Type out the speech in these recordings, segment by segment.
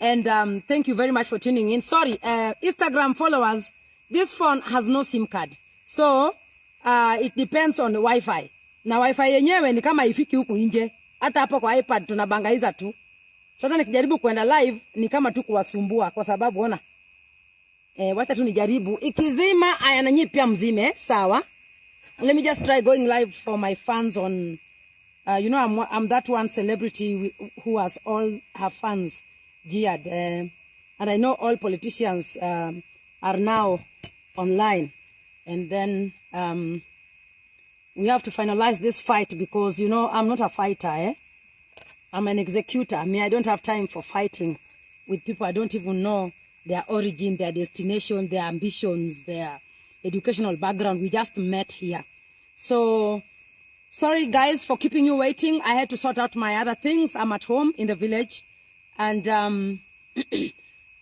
And thank you very much for tuning in. Sorry, Instagram followers, this phone has no SIM card. So it depends on the Wi-Fi. Na Wi-Fi yenyewe ni kama ifiki huku nje. Hata hapo kwa iPad tunabangaiza tu. Sasa nikijaribu kwenda live ni kama tu kuwasumbua kwa sababu ona. Wacha tu nijaribu. Ikizima aya na nyinyi pia mzime, sawa? Let me just try going live for my fans on you know I'm that one celebrity who has all her fans jeered. And I know all politicians are now online. And then we have to finalize this fight because, you know, I'm not a fighter, eh? I'm an executor. I mean, I don't have time for fighting with people I don't even know their origin, their destination, their ambitions, their educational background. We just met here. So, sorry guys for keeping you waiting. I had to sort out my other things. I'm at home in the village. And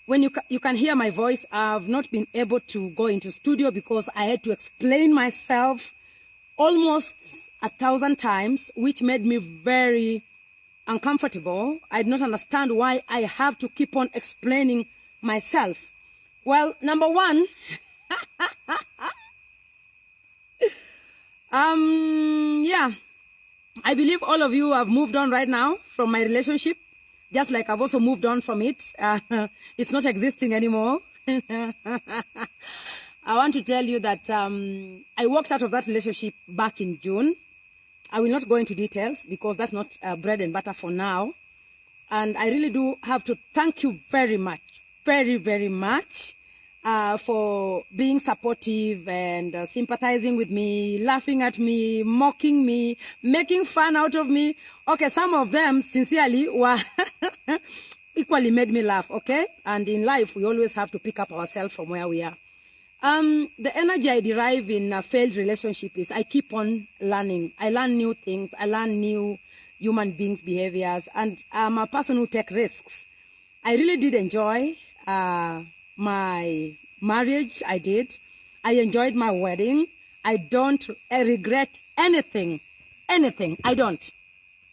when you can hear my voice, I've not been able to go into studio because I had to explain myself almost 1,000 times, which made me very uncomfortable. I did not understand why I have to keep on explaining myself. Well, number one, yeah, I believe all of you have moved on right now from my relationship, just like I've also moved on from it. It's not existing anymore. I want to tell you that I walked out of that relationship back in June. I will not go into details because that's not bread and butter for now. And I really do have to thank you very much, very, very much for being supportive and sympathizing with me, laughing at me, mocking me, making fun out of me. Okay, some of them, sincerely, were equally made me laugh, okay? And in life, we always have to pick up ourselves from where we are. The energy I derive in a failed relationship is I keep on learning. I learn new things. I learn new human beings' behaviors. And I'm a person who takes risks. I really did enjoy my marriage. I did. I enjoyed my wedding. I don't regret anything. Anything. I don't.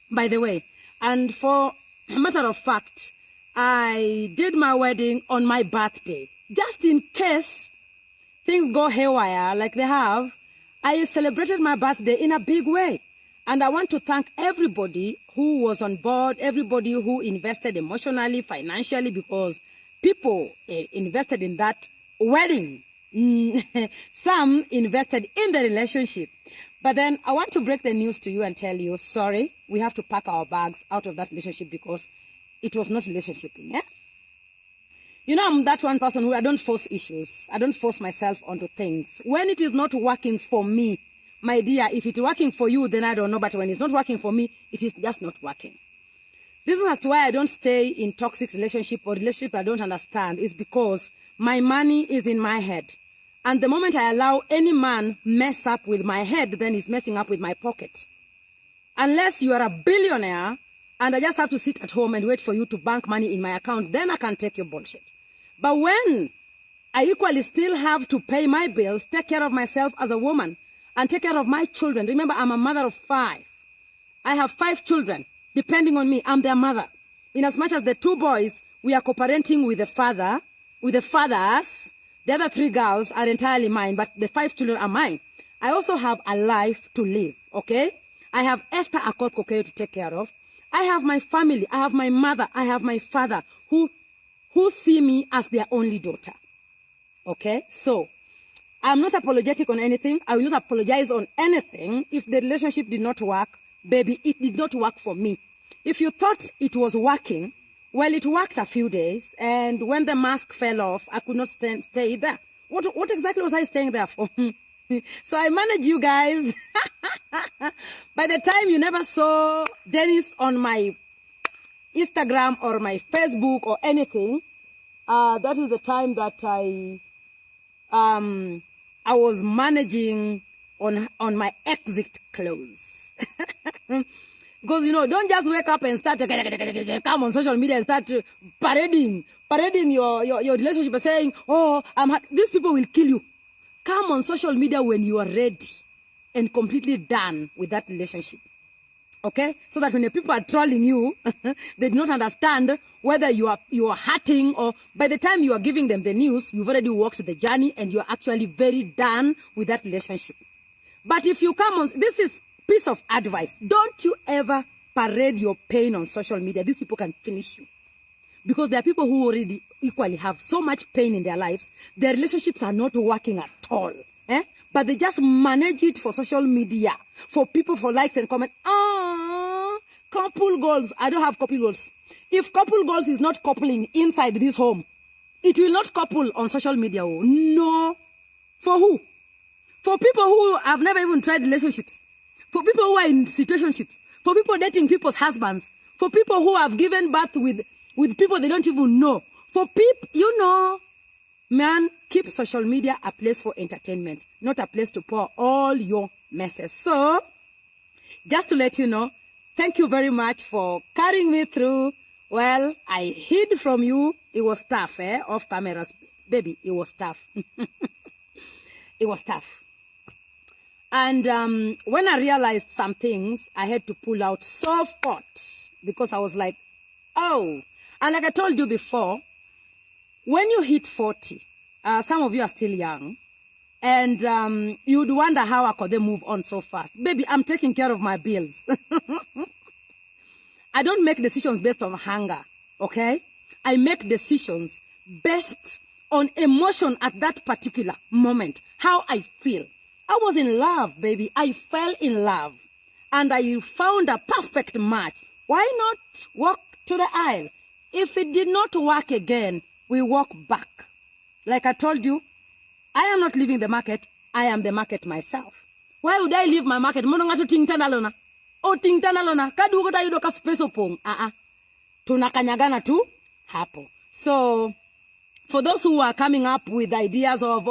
By the way. And for a matter of fact, I did my wedding on my birthday. Just in case things go haywire like they have, I celebrated my birthday in a big way. And I want to thank everybody who was on board, everybody who invested emotionally, financially, because people invested in that wedding. Some invested in the relationship. But then I want to break the news to you and tell you, sorry, we have to pack our bags out of that relationship because it was not relationshiping, yeah? You know, I'm that one person who I don't force issues. I don't force myself onto things. When it is not working for me, my dear, if it's working for you, then I don't know. But when it's not working for me, it is just not working. Reason as to why I don't stay in toxic relationship or relationship I don't understand is because my money is in my head. And the moment I allow any man mess up with my head, then he's messing up with my pocket. Unless you are a billionaire and I just have to sit at home and wait for you to bank money in my account, then I can take your bullshit. But when I equally still have to pay my bills, take care of myself as a woman, and take care of my children. Remember, I'm a mother of 5. I have 5 children. Depending on me, I'm their mother. In as much as the 2 boys, we are co-parenting with the father, with the fathers. The other 3 girls are entirely mine, but the 5 children are mine. I also have a life to live, okay? I have Esther Akothee to take care of. I have my family. I have my mother. I have my father who see me as their only daughter. Okay? So, I'm not apologetic on anything. I will not apologize on anything. If the relationship did not work, baby, it did not work for me. If you thought it was working, well, it worked a few days. And when the mask fell off, I could not stay there. What exactly was I staying there for? So I managed you guys. By the time you never saw Dennis on my Instagram or my Facebook or anything, that is the time that I was managing on my exit clothes. Because, you know, don't just wake up and start come on social media and start parading your relationship and saying, oh, these people will kill you. Come on social media when you are ready and completely done with that relationship. Okay, so that when the people are trolling you, they do not understand whether you are hurting, or by the time you are giving them the news, you've already walked the journey and you're actually very done with that relationship. But if you come on, this is piece of advice. Don't you ever parade your pain on social media. These people can finish you. Because there are people who already equally have so much pain in their lives. Their relationships are not working at all. But they just manage it for social media, for people, for likes and comments. Couple goals. I don't have couple goals. If couple goals is not coupling inside this home, it will not couple on social media. No. For who? For people who have never even tried relationships. For people who are in situationships. For people dating people's husbands. For people who have given birth with people they don't even know. For people, man, keep social media a place for entertainment, not a place to pour all your messes. So, just to let you know, thank you very much for carrying me through. Well, I hid from you. It was tough, off cameras. Baby, it was tough. It was tough. And when I realized some things, I had to pull out so fast because I was like, oh. And like I told you before, when you hit 40, some of you are still young, and you'd wonder how Akothee move on so fast. Baby, I'm taking care of my bills. I don't make decisions based on hunger, okay? I make decisions based on emotion at that particular moment, how I feel. I was in love, baby. I fell in love, and I found a perfect match. Why not walk to the aisle? If it did not work again, we walk back. Like I told you, I am not leaving the market. I am the market myself. Why would I leave my market? Mono ngato tingtanalona. O tingtanalona. Kadu kota yudo ka space opong. Tunakanyagana tu hapo. So, for those who are coming up with ideas of,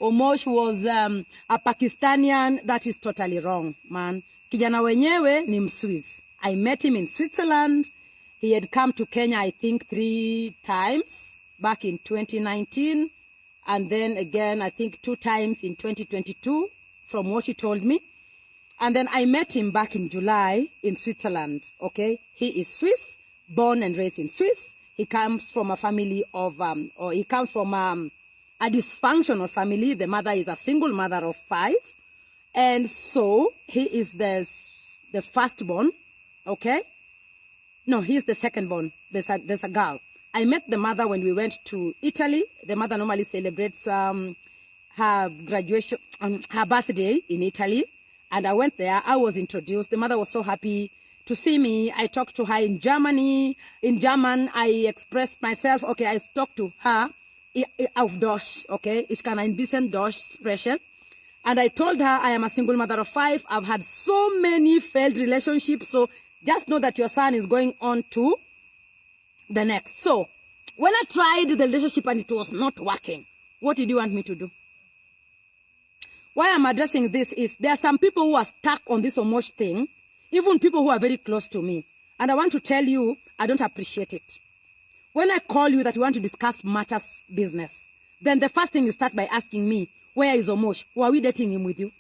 Omosh was a Pakistanian, that is totally wrong, man. Kijana wenyewe ni Mswiss. I met him in Switzerland. He had come to Kenya, I think, 3 times back in 2019. And then again, I think 2 times in 2022, from what he told me. And then I met him back in July in Switzerland, okay? He is Swiss, born and raised in Swiss. He comes from a family of, he comes from a dysfunctional family. The mother is a single mother of 5. And so he is the firstborn, okay? No, he's the secondborn. There's a girl. I met the mother when we went to Italy. The mother normally celebrates her graduation, her birthday in Italy. And I went there. I was introduced. The mother was so happy to see me. I talked to her in Germany. In German, I expressed myself. Okay, I talked to her auf Deutsch. Okay, ich kann ein bisschen Deutsch sprechen. And I told her I am a single mother of 5. I've had so many failed relationships. So just know that your son is going on to the next. So, when I tried the relationship and it was not working, what did you want me to do? Why I'm addressing this is there are some people who are stuck on this Omosh thing, even people who are very close to me. And I want to tell you, I don't appreciate it. When I call you that you want to discuss matters business, then the first thing you start by asking me, where is Omosh? Were we dating him with you?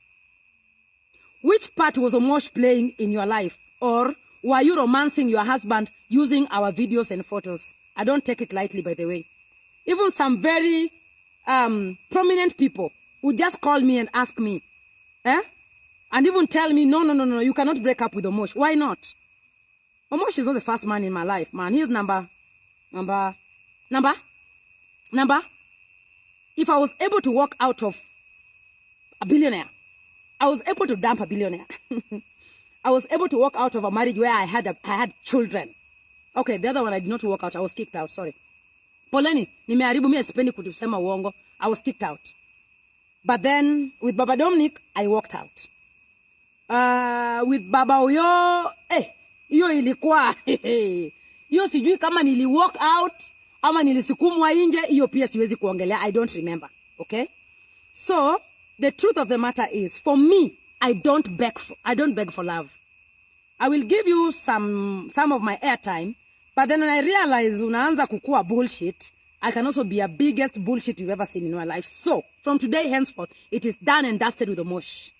Which part was Omosh playing in your life? Or were you romancing your husband using our videos and photos? I don't take it lightly, by the way. Even some very prominent people would just call me and ask me, and even tell me, no, you cannot break up with Omosh. Why not? Omosh is not the first man in my life, man. He's number. If I was able to walk out of a billionaire, I was able to dump a billionaire. I was able to walk out of a marriage where I had children. Okay, the other one I did not walk out. I was kicked out. Sorry. Poleni, nimeharibu mimi sipendi kusema uongo. I was kicked out. But then with Baba Dominic, I walked out. With Baba Oyo, hiyo ilikuwa hiyo sijui kama nili walk out ama nilisukumwa nje, hiyo pia siwezi kuongelea. I don't remember. Okay? So, the truth of the matter is, for me, I don't beg for love. I will give you some of my airtime, but then when I realize unaanza kukua bullshit, I can also be a biggest bullshit you've ever seen in your life. So, from today henceforth, it is done and dusted with Omosh.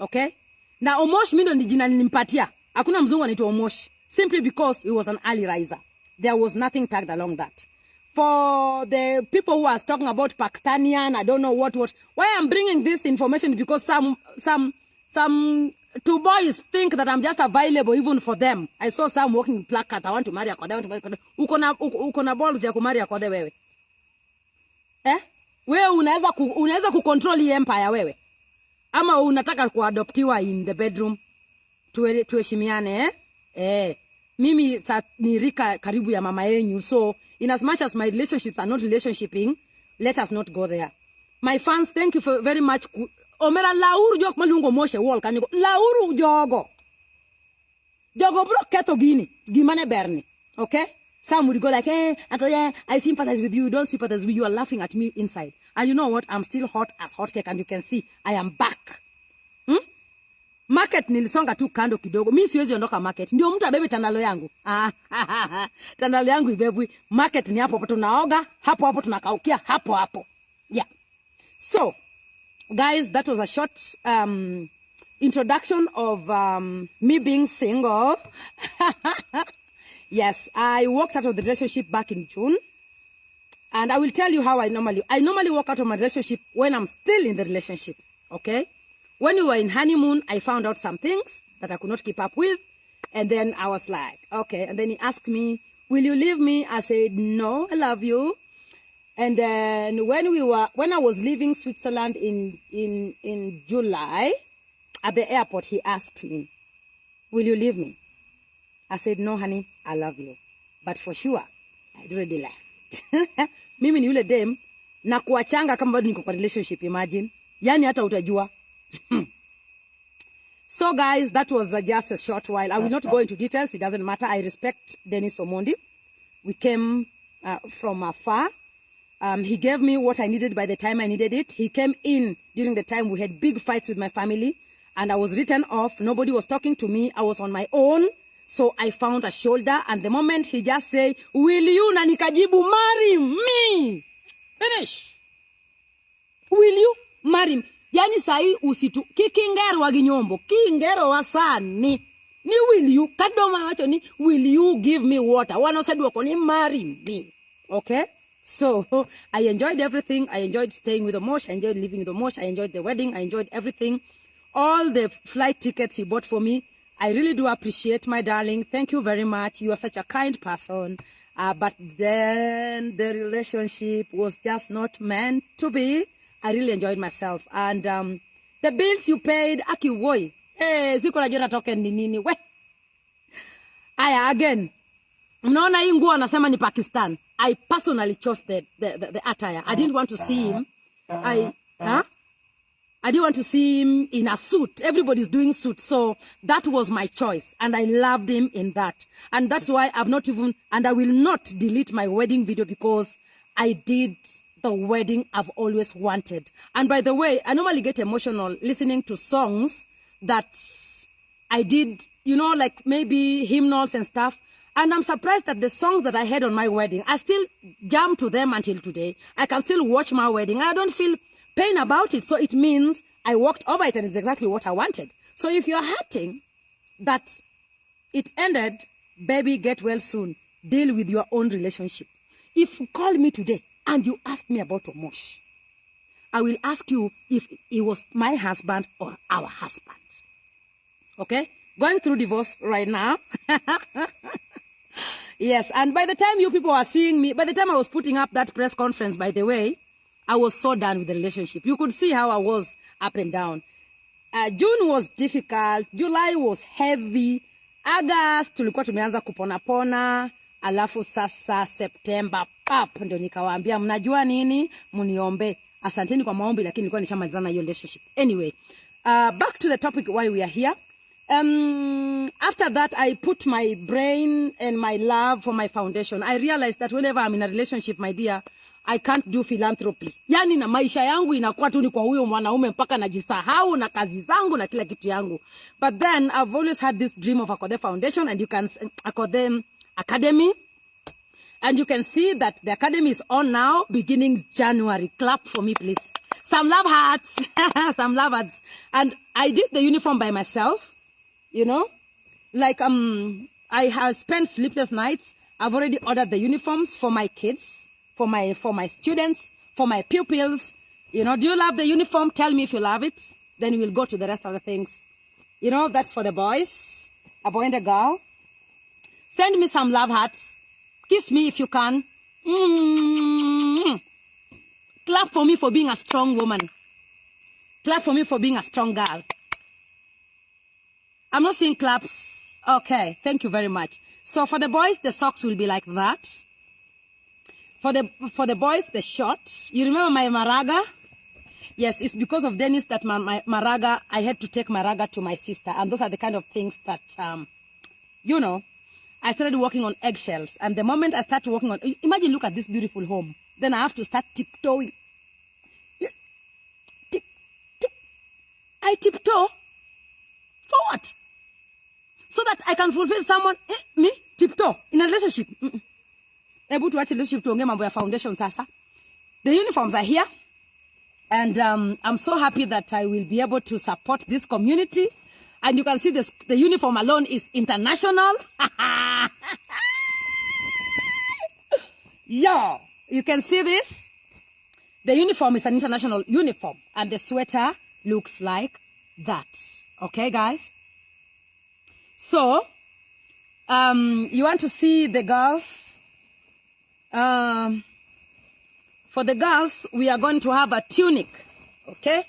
Okay? Now, Omosh mimi ndo jina nilimpatia. Hakuna mzungu anaitwa Omosh, simply because he was an early riser. There was nothing tagged along that. For the people who are talking about Pakistanian, I don't know what. Why I'm bringing this information, because some two boys think that I'm just available even for them. I saw some walking with placards. I want to marry Akothee. I want to marry Akothee. Uko na balls ya kumari Akothee wewe? Wewe unaweza kucontrol hii empire wewe? Ama unataka kuadoptiwa in the bedroom? Tuheshimiane mimi ni rika karibu ya mama yenyu, so in as much as my relationships are not relationshiping, let us not go there. My fans, thank you very much. Omera lauru jok malungo Moshe wall kanyo lauru jogo bro keto gimane berni, okay? Some would go like, I sympathize with you. Don't sympathize with you. You are laughing at me inside. And you know what? I'm still hot as hot cake, and you can see I am back. Market nilisonga tu kando kidogo. Mimi siwezi ondoka market. Ndio mtu abebe tandalo yangu. Tandalo yangu ibebwi. Market ni hapo tunaoga, hapo tunakaukia, hapo. Yeah. So, guys, that was a short introduction of me being single. Yes, I walked out of the relationship back in June. And I will tell you how I normally walk out of my relationship when I'm still in the relationship. Okay? When we were in honeymoon, I found out some things that I could not keep up with. And then I was like, okay. And then he asked me, will you leave me? I said, no, I love you. And then when I was leaving Switzerland in July, at the airport, he asked me, will you leave me? I said, no, honey, I love you. But for sure, I'd already left. Mimi ni yule dem, na kuachanga kama bado niko kwa relationship, imagine. Yani hata utajua. So guys, that was just a short while. I will not go into details. It doesn't matter. I respect Dennis Omondi. We came from afar. He gave me what I needed by the time I needed it. He came in during the time we had big fights with my family. And I was written off. Nobody was talking to me. I was on my own. So I found a shoulder. And the moment he just said, will you, na nikajibu, marry me? Finish. Will you marry me? Yani sahi usitu kikingero wa ginyombo, kingero wa sani. Ni will you, kadoma wacho ni will you give me water? Wano said wako ni marry me. Okay? So I enjoyed everything. I enjoyed staying with Omosh. I enjoyed living with Omosh. I enjoyed the wedding. I enjoyed everything. All the flight tickets he bought for me. I really do appreciate, my darling. Thank you very much. You are such a kind person. But then the relationship was just not meant to be. I really enjoyed myself. And the bills you paid, aki woi. Ziko na jona token ni nini. We. Aya, again. Mnaona hii nguo anasema ni Pakistan. I personally chose the attire. I didn't want to see him. I didn't want to see him in a suit. Everybody's doing suits. So that was my choice. And I loved him in that. And that's why and I will not delete my wedding video, because I did the wedding I've always wanted. And by the way, I normally get emotional listening to songs that I did, like maybe hymnals and stuff. And I'm surprised that the songs that I had on my wedding, I still jam to them until today. I can still watch my wedding. I don't feel pain about it. So it means I walked over it and it's exactly what I wanted. So if you're hurting that it ended, baby, get well soon. Deal with your own relationship. If you call me today and you ask me about Omosh, I will ask you if he was my husband or our husband. Okay? Going through divorce right now. Yes, and by the time you people are seeing me, by the time I was putting up that press conference, by the way, I was so done with the relationship. You could see how I was up and down. June was difficult. July was heavy. August, tulikuwa tumeanza kupona. Alafu sasa September, ndo nikawaambia, mnajua nini? Muniombe. Asanteni kwa maombi, lakini nilikuwa nishamalizana hiyo relationship. Anyway, back to the topic why we are here. After that, I put my brain and my love for my foundation. I realized that whenever I'm in a relationship, my dear, I can't do philanthropy. Yani na maisha yangu inakuwa tu ni kwa huyo mwanaume mpaka najisahau na kazi zangu na kila kitu yangu. But then I've always had this dream of Akothee Foundation, and you can Akothee Academy. And you can see that the academy is on now, beginning January. Clap for me, please. Some love hearts. Some love hearts. And I did the uniform by myself, Like, I have spent sleepless nights. I've already ordered the uniforms for my kids, for my students, for my pupils. You know, do you love the uniform? Tell me if you love it. Then we'll go to the rest of the things. You know, that's for the boys, a boy and a girl. Send me some love hearts. Kiss me if you can. Clap for me for being a strong woman. Clap for me for being a strong girl. I'm not seeing claps. Okay, thank you very much. So for the boys, the socks will be like that. For the boys, the shorts. You remember my maraga? Yes, it's because of Dennis that my maraga, I had to take maraga to my sister. And those are the kind of things that, you know, I started walking on eggshells. And the moment I started walking on, imagine, look at this beautiful home. Then I have to start tiptoeing. I tiptoe. For what? So that I can fulfill someone, me, tiptoe, in a relationship. Able to watch a relationship to Onge Foundation Sasa. The uniforms are here. And I'm so happy that I will be able to support this community. And you can see this, the uniform alone is international. Yeah, you can see this. The uniform is an international uniform. And the sweater looks like that. Okay, guys? So, you want to see the girls? For the girls, we are going to have a tunic. Okay?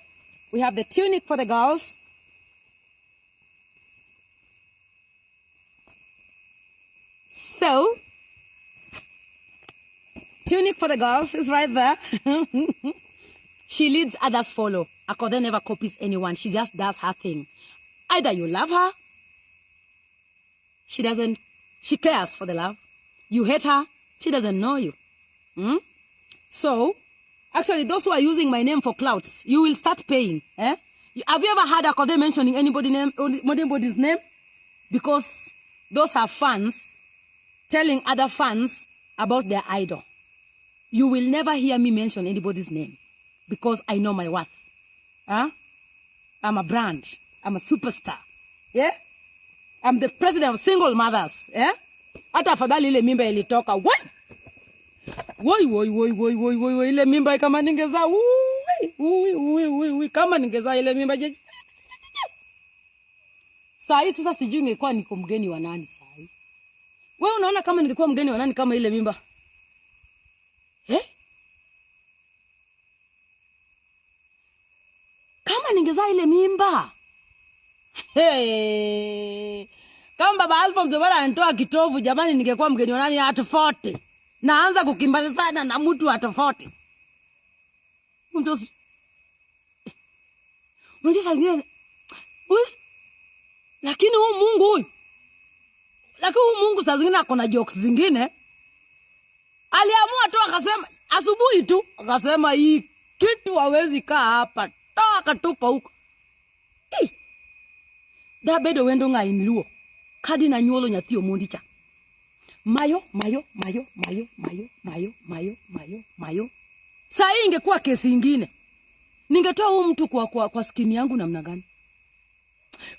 We have the tunic for the girls. So, tunic for the girls is right there. She leads, others follow. Akothee never copies anyone. She just does her thing. Either you love her, she cares for the love. You hate her, she doesn't know you. So, actually, those who are using my name for clouts, you will start paying. Have you ever heard Akothee mentioning anybody's name? Because those are fans telling other fans about their idol. You will never hear me mention anybody's name because I know my worth. I'm a brand. I'm a superstar. Yeah? I'm the president of single mothers. Yeah? Hata afadhali ile mimba ilitoka. What? Woi, ile mimba kama ningeza. Kama ningeza ile mimba jeje. Sai sasa sijui ningekuwa niko mgeni wa nani sai. Wewe unaona kama ningekuwa mgeni wa nani kama ile mimba? Kama ningeza ile mimba. Kama baba Alpha Mtobala anatoa kitovu, jamani, ningekuwa mgeni wa nani at 40. Naanza kukimbaza sana na mtu at 40. Unajua sasa lakini huyu Mungu huyu. Lakini huyu Mungu saa zingine akona jokes zingine. Aliamua tu akasema asubuhi tu akasema hii kitu hawezi kaa hapa. Toa akatupa huko. Da bedo wendo ngai luo. Kadi na nyolo nyathio mondicha. Mayo. Saa ingekuwa kesi ingine. Ningetoa huyu mtu kwa skin yangu namna gani?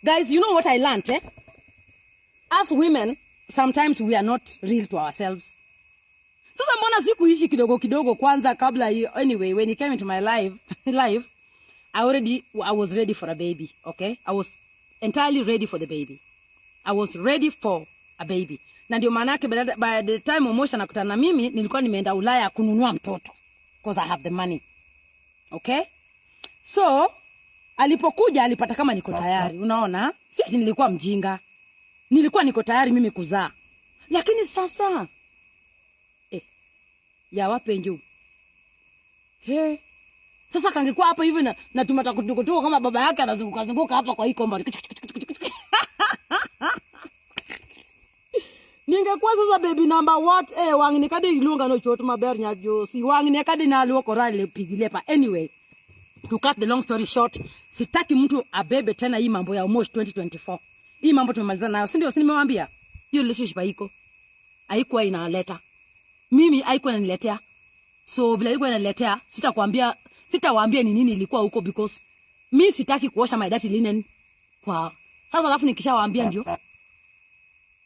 Guys, you know what I learned, As women, sometimes we are not real to ourselves. Sasa mbona sikuishi kidogo kwanza kabla anyway, when he came into my life, I was ready for a baby, okay? I was entirely ready for the baby. I was ready for a baby. Na ndio maana yake by the time Omosh anakutana na mimi, nilikuwa nimeenda Ulaya kununua mtoto because I have the money. Okay? So, alipokuja alipata kama niko tayari, unaona? Si ati nilikuwa mjinga. Nilikuwa niko tayari mimi kuzaa. Lakini sasa ya wape njoo. Sasa kangekuwa hapa hivi na tumata kutoka kama baba yake anazunguka hapa kwa hii komba. Ningekuwa sasa baby number what? Wangine kadi ilunga no choto maber nya josi. Wangine kadi na alwo korale pigilepa. Anyway, to cut the long story short, sitaki mtu abebe tena hii mambo ya Omosh 2024. Hii mambo tumemaliza nayo. Si ndio nimewambia? Hiyo relationship haikuwa inaleta. Mimi haikuwa inaniletea. So vile ilikuwa inaniletea, sitawaambia ni nini ilikuwa huko because mimi sitaki kuosha my dirty linen kwa. Sasa alafu nikishawaambia ndio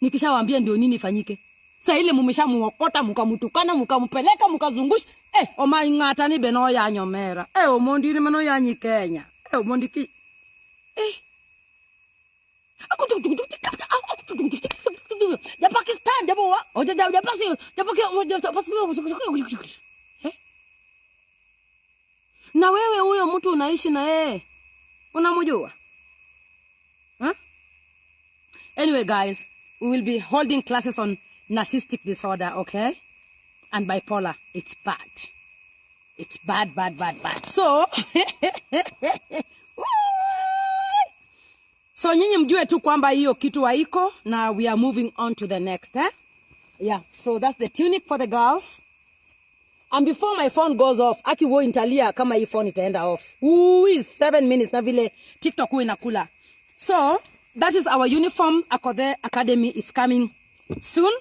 Nikishawaambia ndio nini ifanyike. Sasa ile mumeshamuokota, mkamutukana, mkampeleka, mkazungusha. Omaingata ni beno ya nyomera. Omondi ni meno ya Kenya. Omondi ki. Ya Pakistan, ya bawa. Na wewe huyo mtu unaishi na yeye. Unamjua? Huh? Anyway, guys, we will be holding classes on narcissistic disorder, okay? And bipolar. It's bad. It's bad, bad, bad, bad. So, so nyinyi mjue tu kwamba hiyo kitu haiko na we are moving on to the next, eh? Yeah, so that's the tunic for the girls. And before my phone goes off, aki wo intalia kama hii phone itaenda off. Is 7 minutes na vile TikTok huwa inakula. So, that is our uniform. Akothee Academy is coming soon.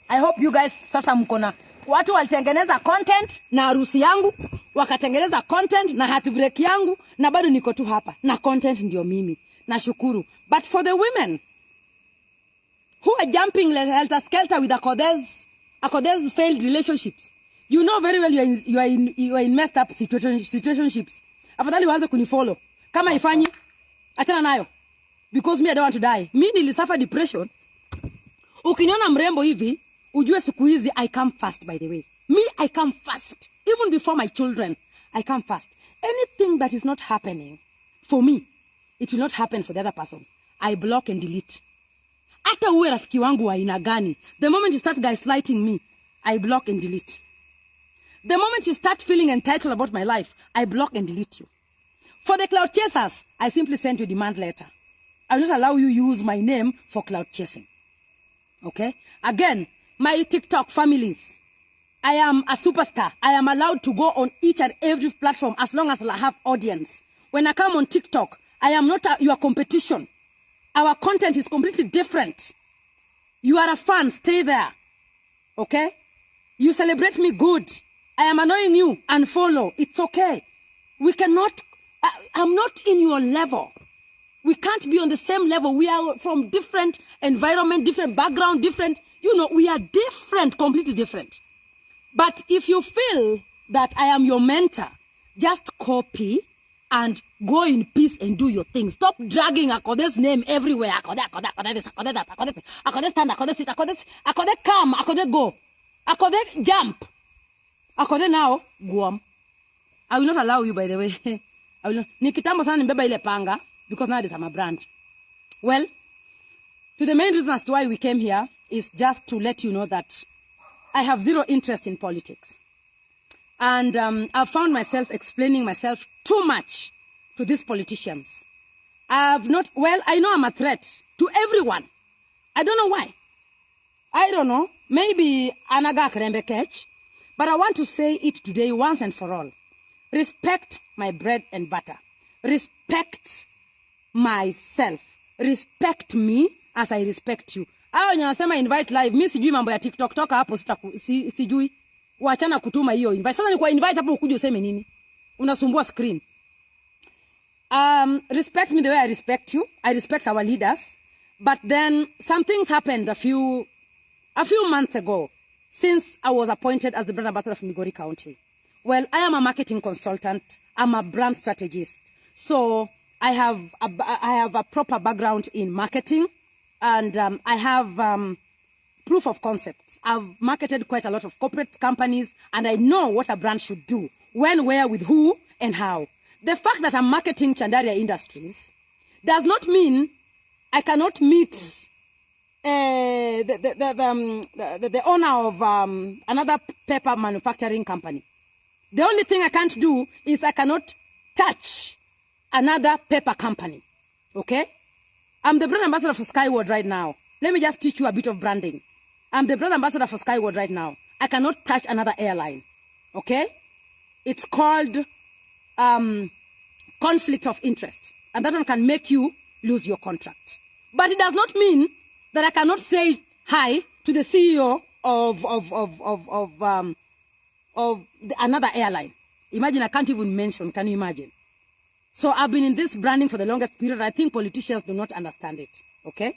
I hope you guys sasa mkona. Watu walitengeneza content na harusi yangu, wakatengeneza content na heartbreak yangu, na bado niko tu hapa. Na content ndio mimi. Nashukuru. But for the women who are jumping helter-skelter with Akothee's failed relationships, you know very well you are in messed up situationships. Afadhali waanze kunifollow. Kama ifanyi, achana nayo. Because me, I don't want to die. Me nilisuffer depression. Ukiniona mrembo hivi, ujue siku hizi I come fast, by the way. Me, I come fast. Even before my children, I come fast. Anything that is not happening for me, it will not happen for the other person. I block and delete. Hata uwe rafiki wangu wa aina gani, the moment you start gaslighting me, I block and delete. The moment you start feeling entitled about my life, I block and delete you. For the cloud chasers, I simply send you a demand letter. I will not allow you use my name for cloud chasing. Okay? Again, my TikTok families, I am a superstar. I am allowed to go on each and every platform as long as I have audience. When I come on TikTok, I am not your competition. Our content is completely different. You are a fan, stay there. Okay? You celebrate me, good. I am annoying you, unfollow. It's okay. We cannot, I'm not in your level. We can't be on the same level. We are from different environment, different background, different, we are different, completely different. But if you feel that I am your mentor, just copy and go in peace and do your thing. Stop dragging Akothee's name everywhere. Akothee this, Akothee that, Akothee stand, Akothee sit, Akothee come, Akothee go, Akothee jump, Akothee now, Guam. I will not allow you, by the way. I will not. Nikitambo sana nimbeba ile panga, because now this is my brand. Well, to the main reason as to why we came here is just to let you know that I have zero interest in politics. And I've found myself explaining myself too much to these politicians. I know I'm a threat to everyone. I don't know why. I don't know. Maybe anaga krembe catch. But I want to say it today once and for all. Respect my bread and butter. Respect myself. Respect me as I respect you. Hao nyasema invite live. Mi sijui mambo ya TikTok toka hapo sijui. Wachana kutuma hiyo invite. Sasa nikuwa invite hapo ukuje useme nini? Unasumbua screen. Respect me the way I respect you. I respect our leaders. But then some things happened a few months ago since I was appointed as the brand ambassador of Migori County. Well, I am a marketing consultant. I'm a brand strategist. So I have a proper background in marketing, and I have proof of concepts. I've marketed quite a lot of corporate companies, and I know what a brand should do, when, where, with who, and how. The fact that I'm marketing Chandaria Industries does not mean I cannot meet the owner of another paper manufacturing company. The only thing I can't do is I cannot touch another paper company. Okay? I'm the brand ambassador for Skyward right now. Let me just teach you a bit of branding. I'm the brand ambassador for Skyward right now. I cannot touch another airline. Okay? It's called conflict of interest. And that one can make you lose your contract. But it does not mean that I cannot say hi to the CEO of another airline. Imagine, I can't even mention. Can you imagine? So I've been in this branding for the longest period. I think politicians do not understand it. Okay?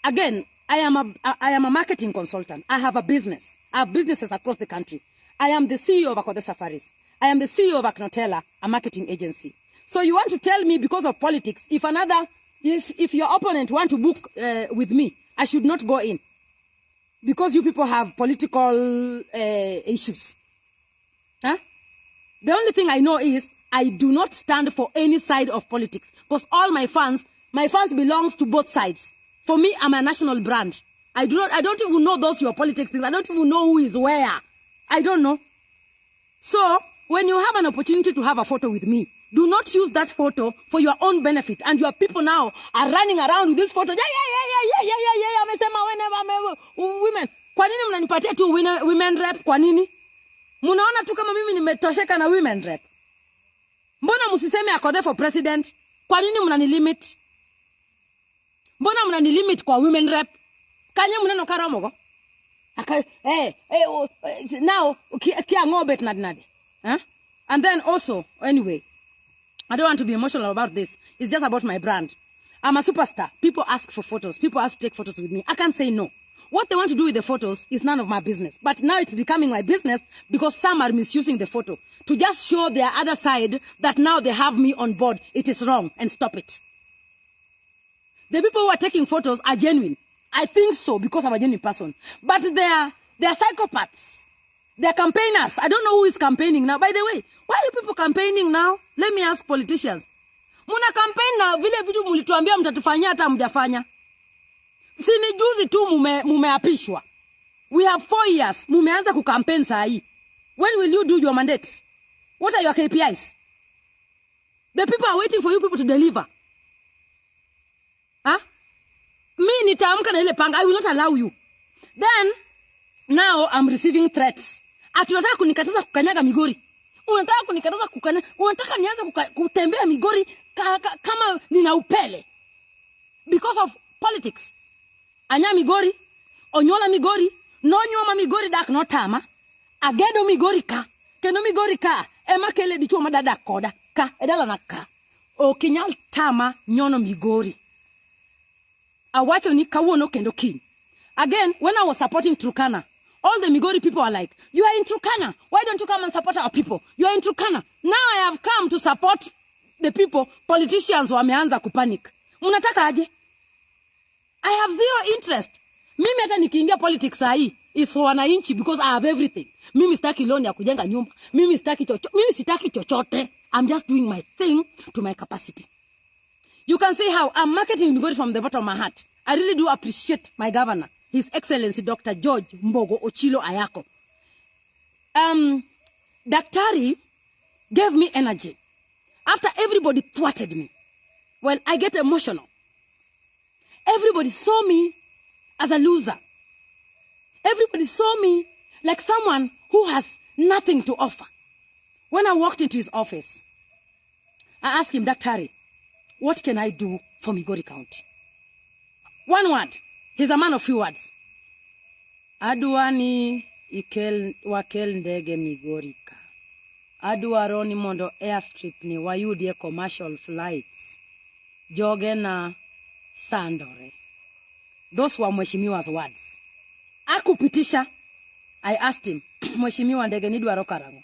Again, I am a marketing consultant. I have a business. I have businesses across the country. I am the CEO of Akothee Safaris. I am the CEO of Aknotela, a marketing agency. So you want to tell me because of politics, if your opponent want to book with me, I should not go in because you people have political issues. Huh? The only thing I know is I do not stand for any side of politics because all my fans belongs to both sides. For me, I'm a national brand. I don't even know those your politics things. I don't even know who is where. I don't know. So when you have an opportunity to have a photo with me, do not use that photo for your own benefit. And your people now are running around with this photo. Yeah. Amesema women. Kwa nini mnanipatia tu women rep? Kwa nini? Munaona tu kama mimi nimetosheka na women rep. Mbona msiseme Akothee for president? Kwa nini mnanilimit? Mbona mnanilimit kwa women rep? Kanye mneno karamogo? Now kia ngobet nadnadi. Huh? And then also, anyway, I don't want to be emotional about this. It's just about my brand. I'm a superstar. People ask for photos. People ask to take photos with me. I can't say no. What they want to do with the photos is none of my business. But now it's becoming my business because some are misusing the photo to just show their other side that now they have me on board. It is wrong and stop it. The people who are taking photos are genuine. I think so because I'm a genuine person. But they're psychopaths. They're campaigners. I don't know who is campaigning now. By the way, why are you people campaigning now? Let me ask politicians. Muna campaign na vile vitu mulituambia mtatufanyia hata mjafanya. Sini juzi tu mumeapishwa. We have 4 years. Mumeanza kucampaign saa hii. When will you do your mandates? What are your KPIs? The people are waiting for you people to deliver. Huh? Me nitaamka na ile panga. I will not allow you. Then, now I'm receiving threats. Ati unataka kunikataza kukanyaga Migori. Unataka kunikataza kukanyaga. Unataka nianze kutembea Migori kama nina upele. Because of politics. Anya Migori, onyola Migori, no nyoma Migori dak no tama. Agedo Migori ka. Keno Migori ka. Ema kele dichua madada koda. Ka. Edala na ka. O kinyal tama nyono Migori. Awacho ni kawono kendo kin. Again, when I was supporting Turkana, all the Migori people are like, you are in Turkana. Why don't you come and support our people? You are in Turkana. Now I have come to support the people. Politicians wameanza kupanic. Munataka aje? I have zero interest. Mimi hata nikiingia politics hii is for wananchi because I have everything. Mimi sitaki loan ya kujenga nyumba. Mimi sitaki chochote. I'm just doing my thing to my capacity. You can see how I'm marketing Migori from the bottom of my heart. I really do appreciate my governor, His Excellency Dr. George Mbogo Ochilo Ayako. Daktari gave me energy. After everybody thwarted me, well, I get emotional. Everybody saw me as a loser. Everybody saw me like someone who has nothing to offer. When I walked into his office, I asked him, Daktari, what can I do for Migori County? One word. He's a man of few words. Aduani wakel ndege Migori ka. Aduaroni mondo airstrip ni wayudie commercial flights. Joge na sandore. Those were Mheshimiwa's words. Akupitisha. I asked him, Mheshimiwa ndege ni dwaro karango.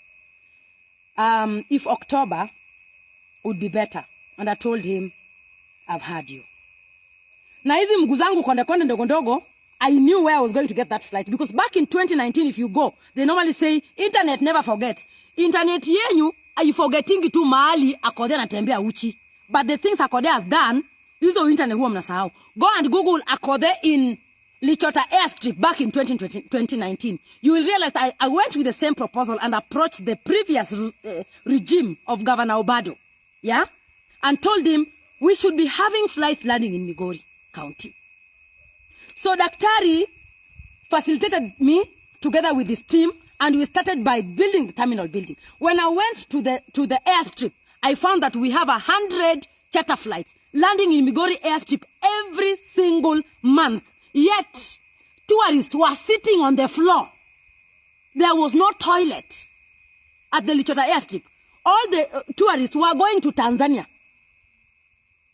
If October would be better. And I told him, I've heard you. Na hizi mguu zangu konde ndogo, I knew where I was going to get that flight. Because back in 2019, if you go, they normally say, internet never forgets. Internet yenyu, are you forgetting tu mahali Akothee anatembea uchi. But the things Akothee has done, hizo internet huwa mnasahau. Go and Google Akothee in Lichota airstrip back in 2019. You will realize I went with the same proposal and approached the previous regime of Governor Obado. Yeah? And told him we should be having flights landing in Migori County. So Daktari facilitated me together with his team, and we started by building the terminal building. When I went to the airstrip, I found that we have 100 charter flights landing in Migori airstrip every single month. Yet, tourists were sitting on the floor. There was no toilet at the Lichota airstrip. All the tourists were going to Tanzania.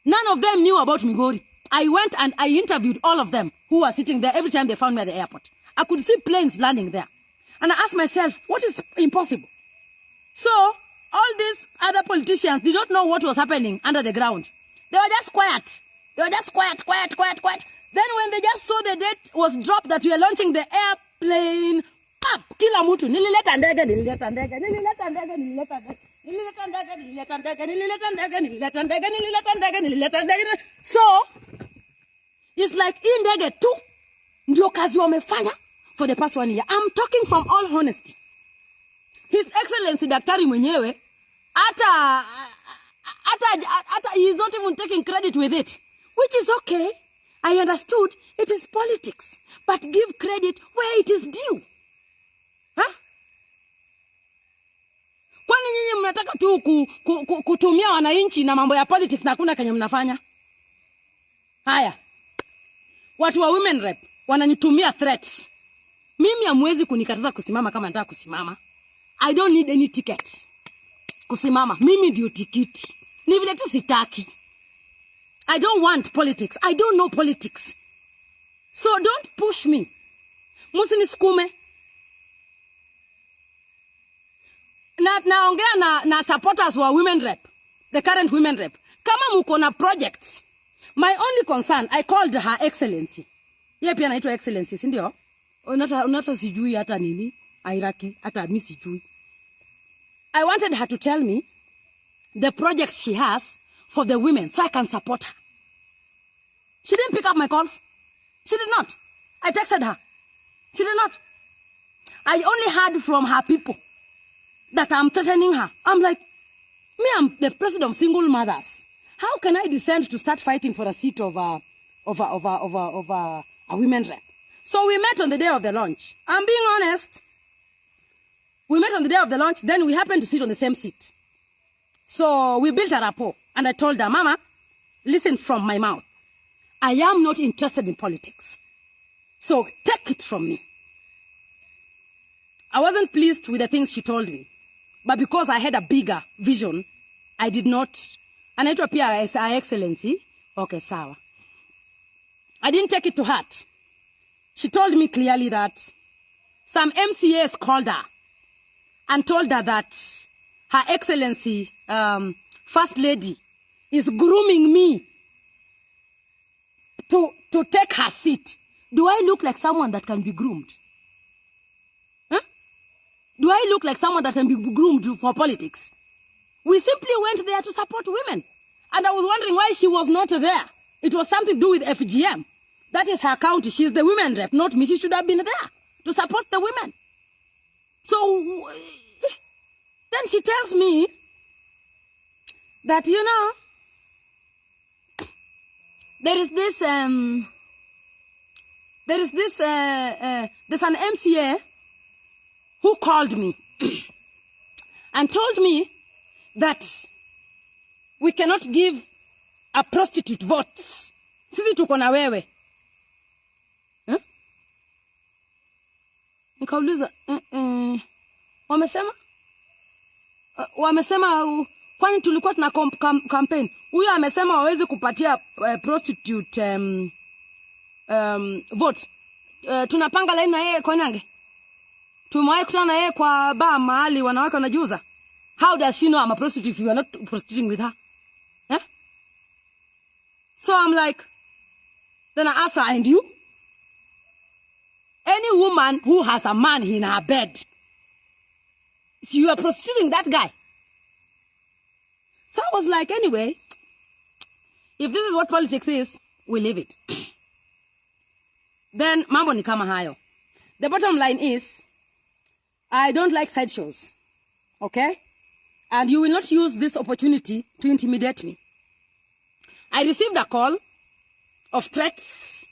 None of them knew about Migori. I went and I interviewed all of them who were sitting there every time they found me at the airport. I could see planes landing there. And I asked myself, what is impossible? So, all these other politicians did not know what was happening under the ground. They were just quiet. They were just quiet. Then when they just saw the date was dropped that we are launching the airplane, pap, kila mtu, nilileta ndege. So, it's like hii ndege tu ndio kazi wamefanya for the past 1 year. I'm talking from all honesty. His Excellency Daktari mwenyewe, hata he is not even taking credit with it, which is okay. I understood it is politics, but give credit where it is due. Huh? Kwani nyinyi mnataka tu kutumia wananchi na mambo ya politics na kuna kenye mnafanya? Haya. Watu wa women rep wananitumia threats. Mimi hamwezi kunikataza kusimama kama nataka kusimama. I don't need any ticket. Kusimama, mimi ndio tikiti. Ni vile tu sitaki. I don't want politics. I don't know politics. So don't push me. Musinisukume. Naongea na supporters wa women rep. The current women rep. Kama muko na projects. My only concern, I called Her Excellency. Yeye pia anaitwa Excellency, si ndio? Unata sijui hata nini. Airaki, hata mimi sijui. I wanted her to tell me the projects she has for the women so I can support her. She didn't pick up my calls. She did not. I texted her. She did not. I only heard from her people that I'm threatening her. I'm like, me, I'm the president of single mothers. How can I descend to start fighting for a seat of a women rep? So we met on the day of the launch. I'm being honest. We met on the day of the launch. Then we happened to sit on the same seat. So we built a rapport. And I told her, Mama, listen from my mouth. I am not interested in politics. So take it from me. I wasn't pleased with the things she told me. But because I had a bigger vision, I did not. And it appeared as Her Excellency. Okay, sawa. I didn't take it to heart. She told me clearly that some MCAs called her and told her that Her Excellency, First Lady, is grooming me to take her seat. Do I look like someone that can be groomed? Huh? Do I look like someone that can be groomed for politics? We simply went there to support women. And I was wondering why she was not there. It was something to do with FGM. That is her county. She's the women rep, not me. She should have been there to support the women. So then she tells me that, you know, there's an MCA who called me and told me that we cannot give a prostitute votes. Sisi tuko na wewe. Nikauliza, wamesema kwani tulikuwa tuna campaign. Huyo amesema hawezi kupatia prostitute votes. Tunapanga line na yeye Koinange. Tumewahi kutana na yeye kwa bar mahali wanawake wanajiuza. How does she know I'm a prostitute if you are not prostituting with her? Eh? So I'm like, then I ask her, and you? Any woman who has a man in her bed, so you are prostituting that guy. So I was like, anyway, if this is what politics is, we leave it. Then, mambo ni kama hayo. The bottom line is, I don't like sideshows. Okay? And you will not use this opportunity to intimidate me. I received a call of threats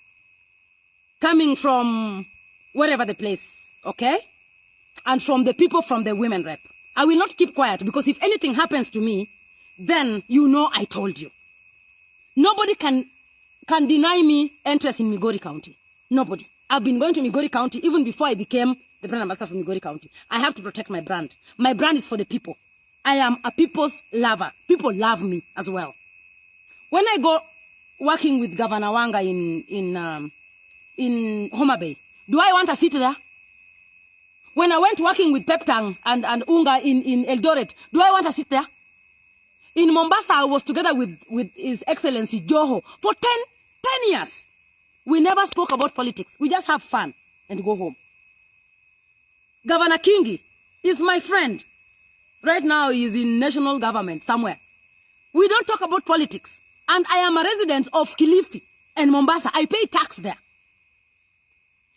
coming from wherever the place, okay? And from the people from the women rep. I will not keep quiet because if anything happens to me, then you know I told you. Nobody can deny me interest in Migori County. Nobody. I've been going to Migori County even before I became the brand ambassador for Migori County. I have to protect my brand. My brand is for the people. I am a people's lover. People love me as well. When I go working with Governor Wanga in Homa Bay. Do I want to sit there? When I went working with Peptang and Unga in Eldoret, do I want to sit there? In Mombasa, I was together with His Excellency Joho for 10 years. We never spoke about politics. We just have fun and go home. Governor Kingi is my friend. Right now, he is in national government somewhere. We don't talk about politics. And I am a resident of Kilifi and Mombasa. I pay tax there.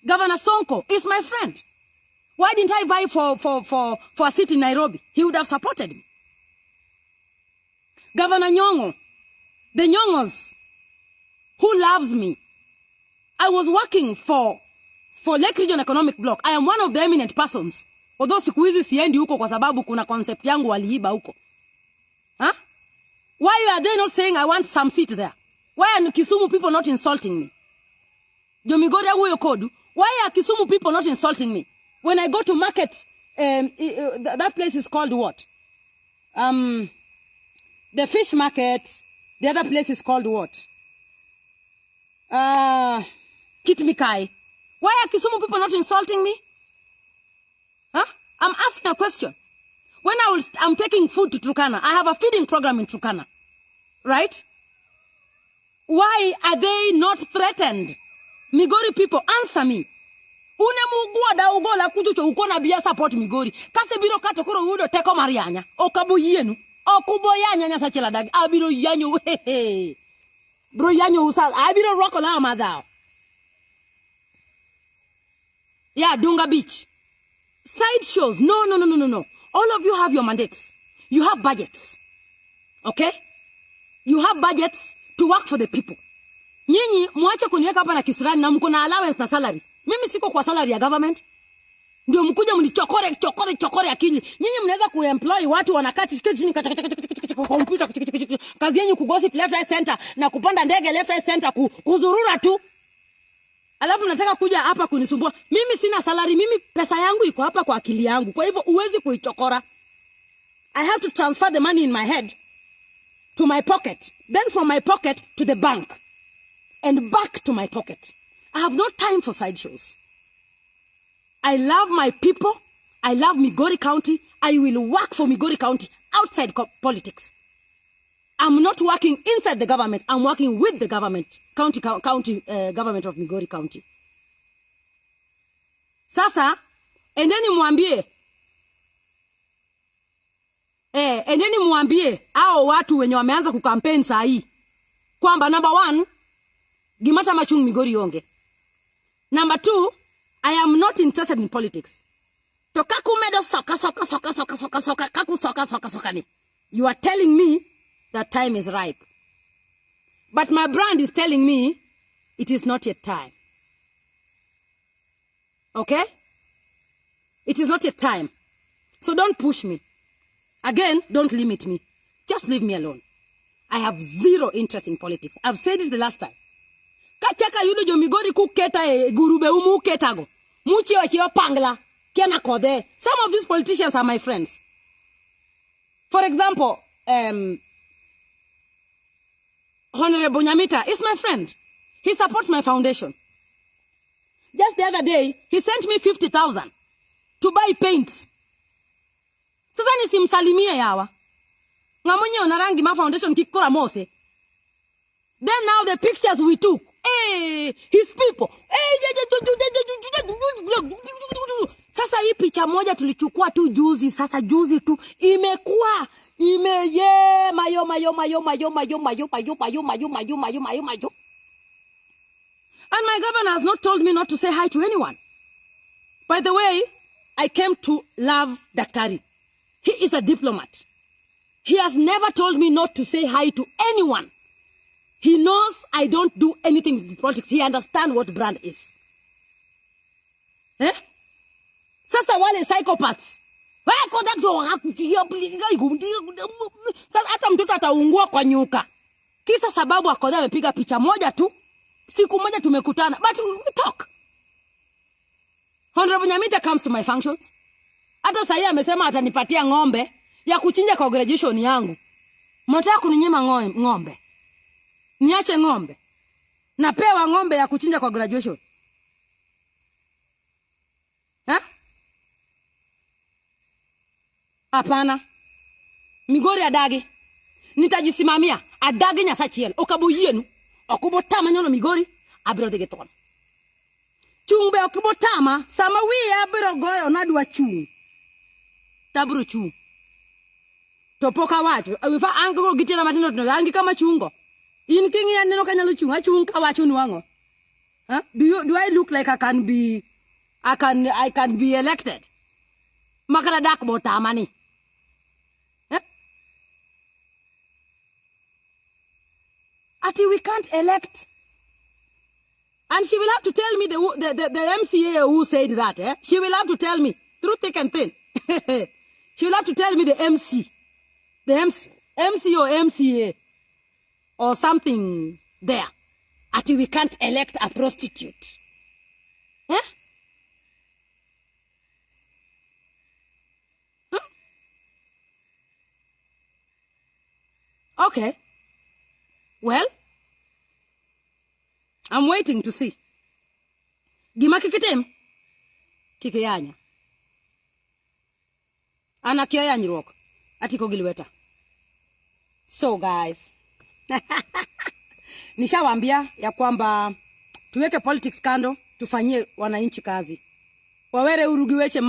Governor Sonko is my friend. Why didn't I vie for a seat in Nairobi? He would have supported me. Governor Nyong'o, the Nyong'os who loves me. I was working for Lake Region Economic Block. I am one of the eminent persons. Although siku hizi siendi huko kwa sababu kuna concept yangu waliiba huko. Huh? Why are they not saying I want some seat there? Why are Kisumu people not insulting me? Migori huyo kodu. Why are Kisumu people not insulting me? When I go to market, that place is called what? The fish market. The other place is called what? Kitmikai. Why are Kisumu people not insulting me? Huh? I'm asking a question. When I'm taking food to Turkana, I have a feeding program in Turkana. Right? Why are they not threatened? Migori people, answer me. Unemugua da ugola kutucho ukona biya support Migori. Kase biro kato kuro udo teko marianya. Okabu yenu. Okuboyanya nya sachela dag. Abiro yanyo hehe. Bro yanyo usal. Abiro roko la amadao. Yeah, Dunga Beach. Side shows. No. All of you have your mandates. You have budgets. Okay? You have budgets to work for the people. Nyinyi muache kuniweka hapa na kisirani na mko na allowance na salary. Mimi siko kwa salary ya government. Ndio mkuja mnichokore akili. Nyinyi mnaweza kuemploy watu wanakati chini computer kazi yenu kugossip left right center na kupanda ndege left right center kuzurura tu. Alafu nataka kuja hapa kunisumbua. Mimi sina salary, mimi pesa yangu iko hapa kwa akili yangu. Kwa hivyo uwezi kuichokora. I have to transfer the money in my head to my pocket. Then from my pocket to the bank. And back to my pocket. I have no time for sideshows. I love my people. I love Migori County. I will work for Migori County outside politics. I'm not working inside the government. I'm working with the government, county government of Migori County. Sasa, endeni muambie, hao watu wenye wameanza kukampeni saa hii. Kwamba number 1, Gimata Machung Migori Yonge. Number 2, I am not interested in politics. Tokakumedo soka ni. You are telling me that time is ripe. But my brand is telling me it is not yet time. Okay? It is not yet time. So don't push me. Again, don't limit me. Just leave me alone. I have zero interest in politics. I've said it the last time. Kachaka yudo jo Migori kuketa gurube umu ketago. Muchi wa pangla. Kiana kode. Some of these politicians are my friends. For example, Honorable Nyamita is my friend. He supports my foundation. Just the other day, he sent me 50,000 to buy paints. Sasa nisimsalimie yawa. Ngamonye onarangi ma foundation kikora mose. Then now the pictures we took. Hey, his people. Sasa hii picha moja tulichukua tu juzi. Sasa juzi tu imekuwa mayo. And my governor has not told me not to say hi to anyone. By the way, I came to love Daktari. He is a diplomat. He has never told me not to say hi to anyone. He knows I don't do anything with politics. He understands what brand is. Sasa wale psychopaths. Sasa hata mtoto ataungua kwa nyuka. Kisa sababu Akothee amepiga picha moja tu. Siku moja tumekutana. But we talk. Honorable Nyamita comes to my functions. Hata sasa amesema atanipatia ng'ombe ya kuchinja kwa graduation yangu. Mnataka kuninyima ng'ombe. Niache ng'ombe. Napewa ng'ombe ya kuchinja kwa graduation. Hapana. Migori adagi. Nitajisimamia. Adagi nyasachiel. Okabo yienu. Okubotama nyono Migori. Abiro digeton. Chungbe okubotama. Sama wiye abiro goyo nadwa chung. Tabiro chung. Topoka wacho. Wifa ango gitira matino tino. Angi kama chungo. In kingi ya neno kanyalo chung. Achung kawacho nuango. Do I look like I can be elected? Makana dak botama ni. Ati we can't elect. And she will have to tell me the MCA who said that. She will have to tell me through thick and thin. She will have to tell me the MC. The MC or MCA. Or something there. Ati we can't elect a prostitute. Okay. Well, I'm waiting to see. Gima kikitem? Kikiyanya. Ana kiyanya nyirok. Atiko gilweta. So guys. Nishawambia ya kwamba tuweke politics kando, tufanyie wananchi kazi. Wawere urugiweche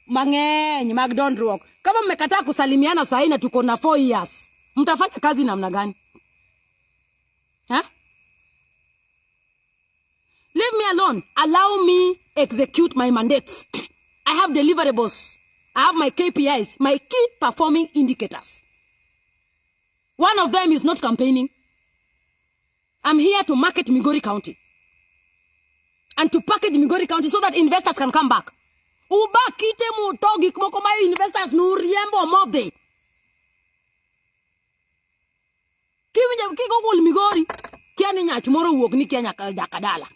mang'eny mag dondruok. Kama mmekataa kusalimiana saa hii na tuko na 4 years, mtafanya kazi namna gani? Leave me alone. Allow me execute my mandates. I have deliverables. I have my KPIs, my key performing indicators. One of them is not campaigning. I'm here to market Migori County. And to package Migori County so that investors can come back. Uba kite mutogi kumoko my investors nuriembo mobe. Kigogul Migori. Kiani nyachumoro uok ni kia nyakadala.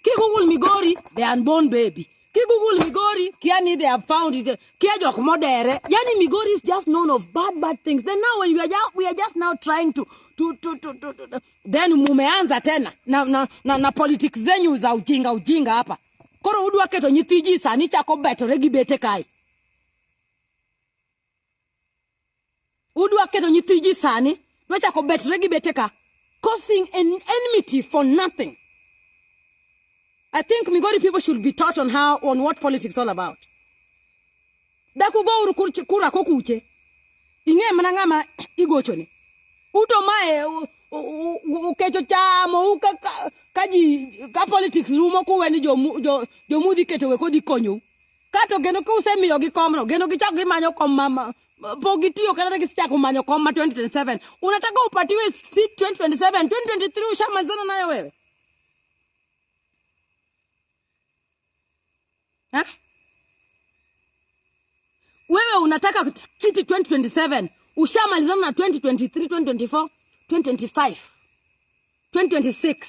Kigogul Migori, the unborn baby. Kigogul Migori, kiani they have found it. Kia jok modere. Yani Migori is just known of bad things. Then now when we are just now trying to then mumeanza tena na politics zenyu za ujinga hapa. Koro udwa keto nyithiji sani chako betore gi bete kai. Udwa keto nyithiji sani we chako betore gi bete ka, causing an enmity for nothing. I think Migori people should be taught on what politics is all about. Daku go urukura kokuche. Inge manangama igochone. Uto mae ukecho chamo ka politics rumo kuwe ni jomudhi keto we kodi konyo. Kato geno ku semiyo gi komno, geno gi chako gimanyo kom mama. Pogitio kana kisichako manyo kom ma 2027. Unataka upatiwe seat 2027, 2023 ushamalizana nayo wewe. Wewe unataka kiti 2027, ushamalizana na 2023, 2024, 2025, 2026.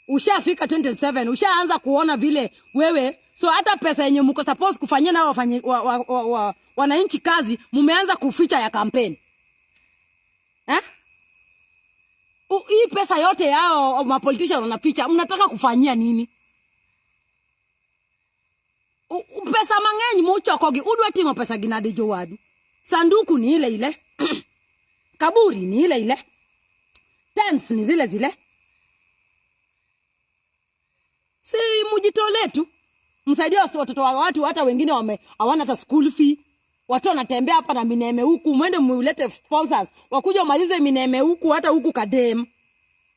Ushafika 2027, ushaanza kuona vile wewe, so hata pesa yenye mko suppose kufanyia na wananchi kazi, mumeanza kuficha ya kampeni. Hii pesa yote yao mapolitician wanaficha, mnataka kufanyia nini? Pesa mang'eny muchokogi, udwa timo pesa ginade jowadu. Sanduku ni ile. Kaburi ni ile. Tents ni zile. Si mujitole tu. Msaidia watoto wa watu, hata wengine hawana hata school fee. Watu wanatembea hapa na mineme huku, mwende mulete sponsors. Wakuja malize mineme huku, hata huku kadem.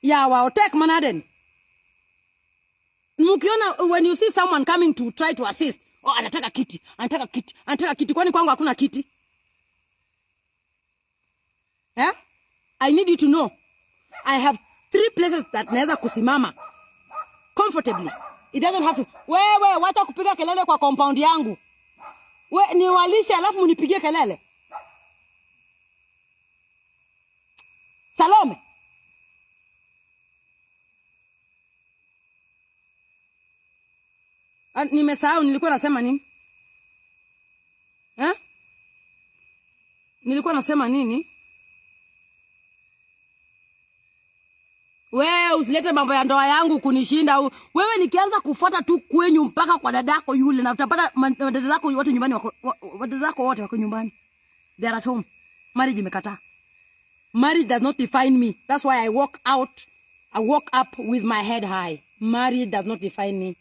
Ya waotek manaden. Mukiona, when you see someone coming to try to assist, anataka kiti. Kwani kwangu hakuna kiti? I need you to know. I have 3 places that naweza kusimama comfortably. It doesn't have to. Wewe wacha kupiga kelele kwa compound yangu. Niwalishe alafu munipigie kelele. Salome. Nimesahau nilikuwa nasema nini? Nilikuwa nasema nini? usilete mambo ya ndoa yangu kunishinda. Wewe nikianza kufuata tu kwenyu mpaka kwa dadako yule, na utapata dada zako wote nyumbani wako, dada zako wote wako nyumbani. They are at home. Marriage imekataa. Marriage does not define me. That's why I walk up with my head high. Marriage does not define me.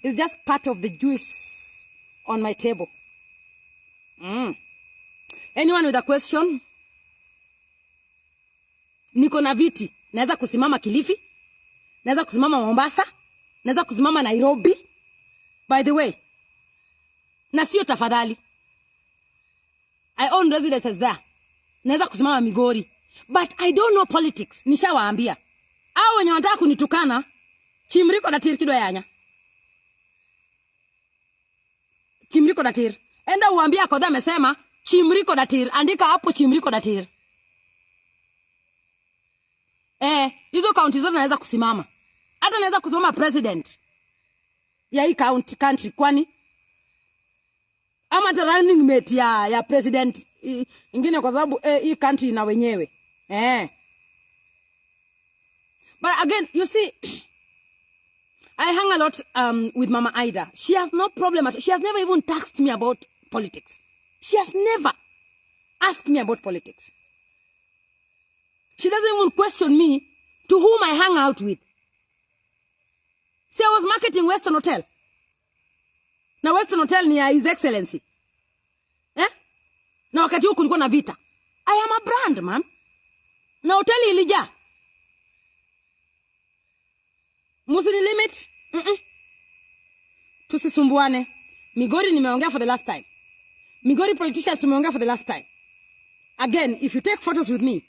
It's just part of the juice on my table. Anyone with a question? Niko na viti. Naweza kusimama Kilifi. Naweza kusimama Mombasa. Naweza kusimama Nairobi. By the way. Na sio tafadhali. I own residences there. Naweza kusimama Migori. But I don't know politics. Nishawaambia. Hao wenye wanataka kunitukana, chimriko na tir kidogo yanya. Chimriko na tir. Enda uambie Akothee amesema chimriko na tir. Andika hapo chimriko na tir. Hizo county zote naweza kusimama. Hata naweza kusimama president ya hii country kwani ama running mate ya president ingine kwa sababu hii country na wenyewe. But again, you see, I hang a lot with Mama Ida. She has no problem she has never even tasked me about politics. She has never asked me about politics. She doesn't even question me to whom I hang out with. See, I was marketing Western Hotel. Na Western Hotel ni ya His Excellency. Na wakati huku kulikuwa na vita. I am a brand, man. Na hoteli ilijaa. Musini limit. Tusisumbuane. Migori nimeongea for the last time. Migori politicians tumeongea for the last time. Again, if you take photos with me,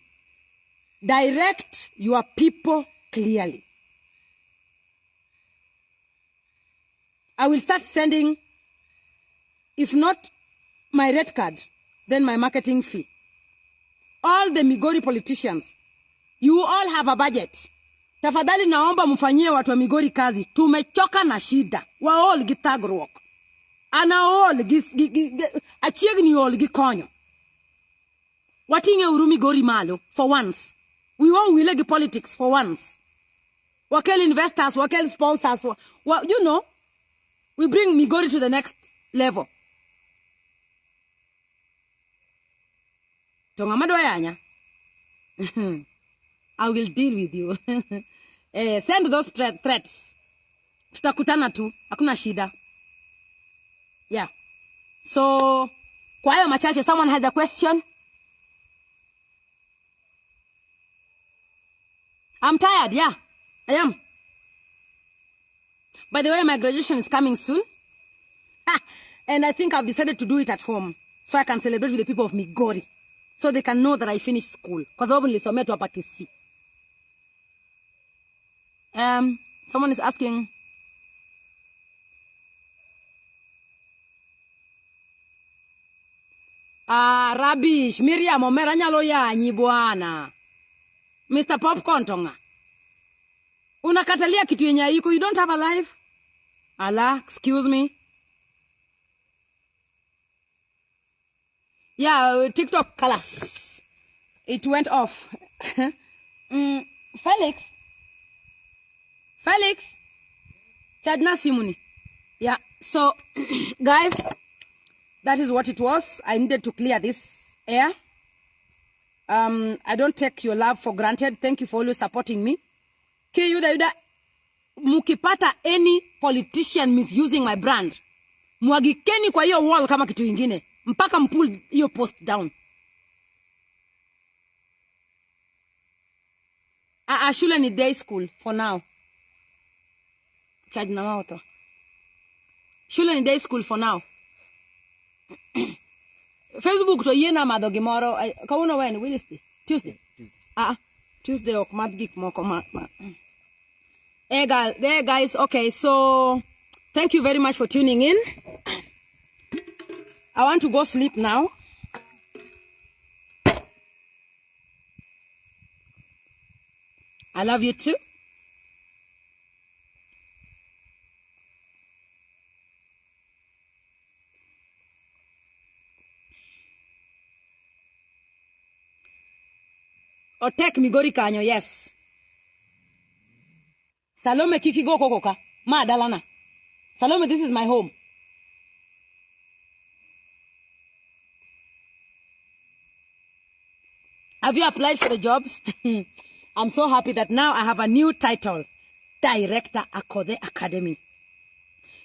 direct your people clearly. I will start sending, if not my red card, then my marketing fee. All the Migori politicians, you all have a budget. Tafadhali naomba mfanyie watu wa Migori kazi. Tumechoka na shida. Wa all gitagruok. Ana all achieg ni all gikonyo. Watinge uru Migori malo for once. We won't wilegi politics for once. Wakel investors, wakel sponsors, you know, we bring Migori to the next level. Tonga madoyanya. I will deal with you. Send those threats. Tutakutana tu. Hakuna shida. Yeah. So, kwa hayo machache, someone has a question? I'm tired, yeah. I am. By the way, my graduation is coming soon. And I think I've decided to do it at home. So I can celebrate with the people of Migori. So they can know that I finished school. Kwa sababu nilisomea tu hapa Kisii. Someone is asking. Rubbish. Miriam, omera nyalo yanyi bwana. Mr. Popcorn tonga. Unakatalia kitu yenye haiko. You don't have a life? Allah, excuse me. Yeah, TikTok colors. It went off. Felix. Chadna Simuni. Yeah, so, guys, that is what it was. I needed to clear this air. I don't take your love for granted. Thank you for always supporting me. Yuda, mukipata any politician misusing my brand, mwagikeni kwa hiyo wall kama kitu ingine. Mpaka mpull hiyo post down. Shule ni day school for now. Charge na mauto. Shule ni day school for now. Facebook to yena madho gimoro. Kauno when? Wednesday? Tuesday? Tuesday ok madgik moko ma. Hey guys, okay, so thank you very much for tuning in. I want to go sleep now. I love you too. Or take Migori Kanyo, yes. Salome kiki go kokoka. Ma dalana. Salome, this is my home. Have you applied for the jobs? I'm so happy that now I have a new title. Director Akothee Academy.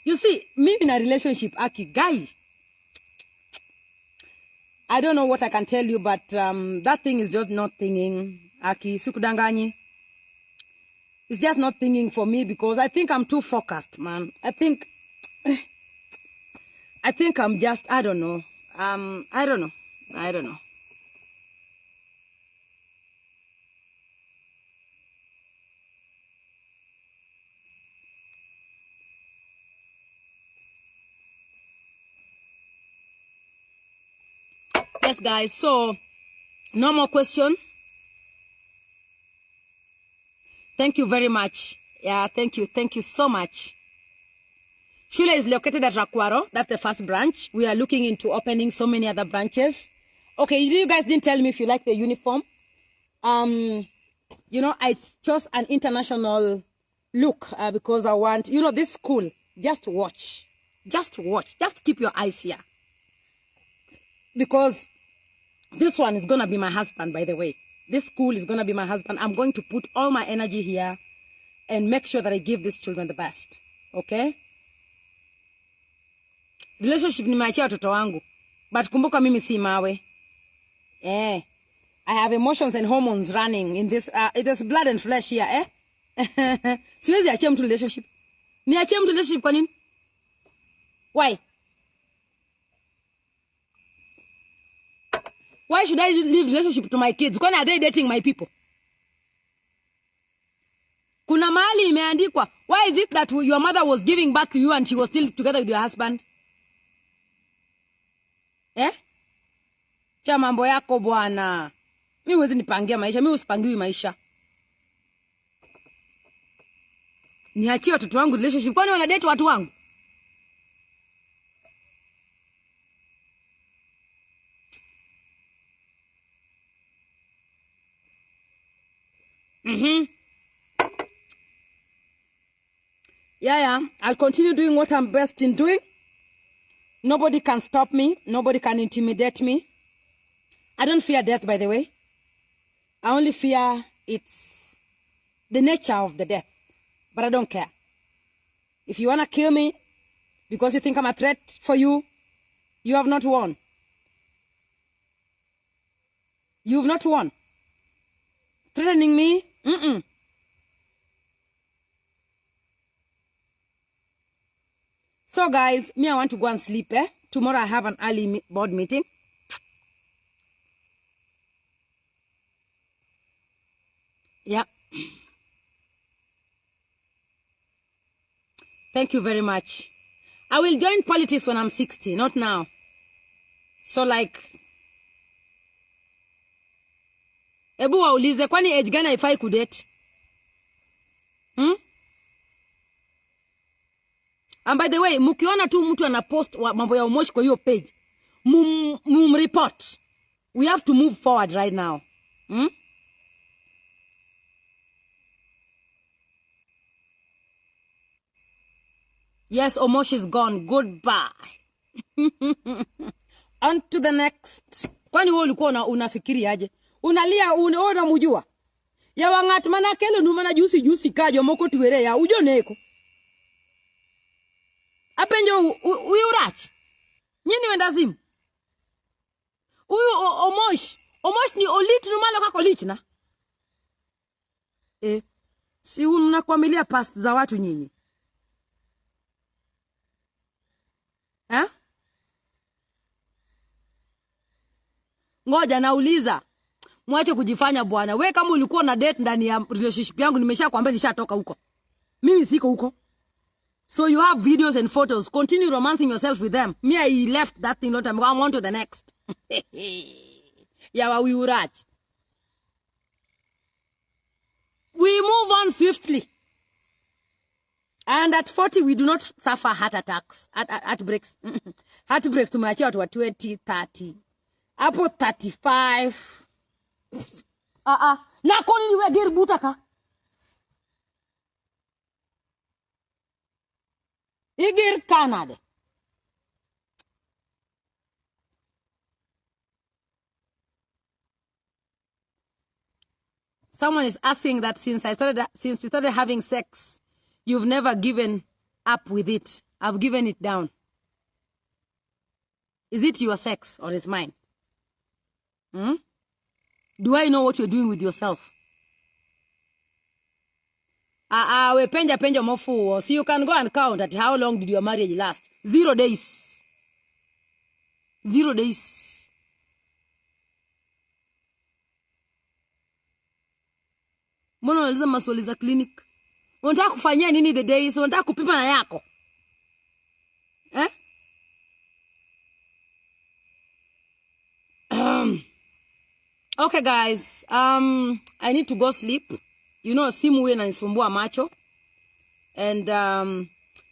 You see, me in a relationship, Aki, guy. I don't know what I can tell you, but that thing is just not thinking. Aki, sukudangani. It's just not thinking for me because I think I'm too focused, man. I think I'm just, I don't know. I don't know. Yes, guys. So, no more question. Thank you very much. Yeah, thank you. Thank you so much. Shule is located at Rakwaro. That's the first branch. We are looking into opening so many other branches. Okay, you guys didn't tell me if you like the uniform. You know, I chose an international look because I want, you know, this school, just watch. Just watch. Just keep your eyes here. Because this one is going to be my husband, by the way. This school is going to be my husband. I'm going to put all my energy here and make sure that I give these children the best. Okay? Relationship ni maachia watoto wangu. But kumbuka mimi si mawe. I have emotions and hormones running in this. It is blood and flesh here, Siwezi achia mtu relationship. Niachie mtu relationship kwa nini? Why? Why should I leave relationship to my kids? When are they dating my people? Kuna mahali imeandikwa. Why is it that your mother was giving birth to you and she was still together with your husband? Cha mambo yako bwana. Mimi huwezi nipangia maisha. Mimi usipangiwi maisha. Niachie watoto wangu relationship. Kwani wana date watu wangu? Yeah. I'll continue doing what I'm best in doing. Nobody can stop me. Nobody can intimidate me. I don't fear death, by the way. I only fear it's the nature of the death. But I don't care. If you want to kill me because you think I'm a threat for you, you have not won. You've not won. Threatening me? So guys, me I want to go and sleep, Tomorrow I have an early board meeting. Yeah. Thank you very much. I will join politics when I'm 60, not now. So like, ebu waulize kwani age gani haifai kudate? And by the way, mukiona tu mtu anapost mambo ya Omosh kwa hiyo page, report. We have to move forward right now. Yes, Omosh is gone. Goodbye. On to the next. Kwani wewe ulikuwa unafikiri aje? Unalia unaona mujua. Ya wangat manakele numana juicy kajo moko tuwere ya ujo neko. Apenjo uyurach. Nyini wendazimu. Uyu Omosh ni olit numala kwa kolit na. Si unakwamilia past za watu nyinyi. Ngoja nauliza. Mwache kujifanya bwana. We kama ulikuwa na date ndani ya relationship yangu nimeshakwambia nishatoka huko. Mimi siko huko. So you have videos and photos. Continue romancing yourself with them. Me, I left that thing not time. I'm on to the next. Yawa we urach. We move on swiftly. And at 40, we do not suffer heart attacks. Heartbreaks. Heartbreaks to my child were 20, 30. Apo 35. Na koni niwe dir butaka. Igir Canada. Someone is asking that since you started having sex, you've never given up with it. I've given it down. Is it your sex or is mine? Do I know what you're doing with yourself? We penja mofu. So you can go and count at how long did your marriage last? 0 days. 0 days. Mbona unauliza maswali za clinic? Unataka kufanyia nini the days? Unataka kupima na yako? Okay guys, I need to go sleep. You know, simu huwa inanisumbua macho. And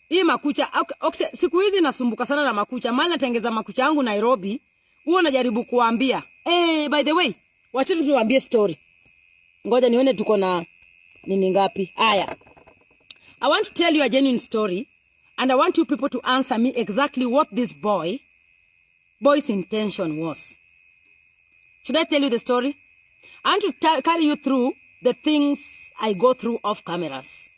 hii makucha, okay, siku hizi nasumbuka sana na makucha. Mali natengeza makucha yangu Nairobi, huwa najaribu kuambia. By the way, wacha tuwaambie story. Ngoja nione tuko na nini ngapi. Aya. I want to tell you a genuine story, and I want you people to answer me exactly what this boy's intention was. Should I tell you the story? I want to carry you through the things I go through off cameras.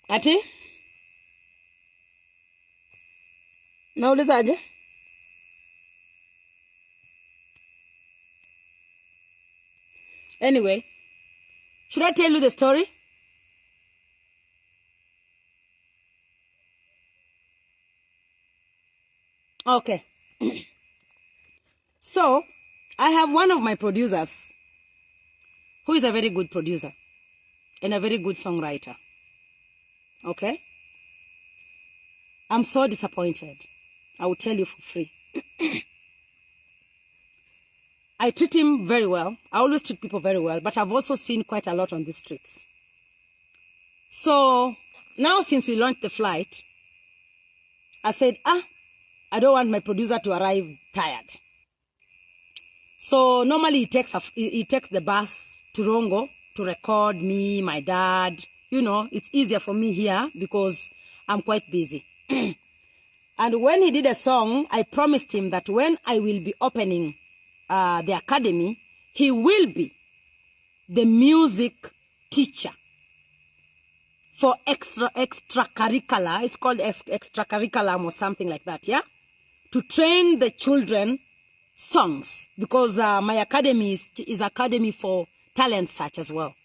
Ati? Naulizaje? Anyway, should I tell you the story? Okay. So, I have one of my producers who is a very good producer and a very good songwriter. Okay? I'm so disappointed. I will tell you for free. I treat him very well. I always treat people very well, but I've also seen quite a lot on the streets. So, now since we launched the flight, I said, I don't want my producer to arrive tired. So normally he takes the bus to Rongo to record me, my dad. You know, it's easier for me here because I'm quite busy. And when he did a song, I promised him that when I will be opening the academy, he will be the music teacher for extracurricular. It's called extracurriculum or something like that, yeah? To train the children songs, because my academy is academy for talent search as well.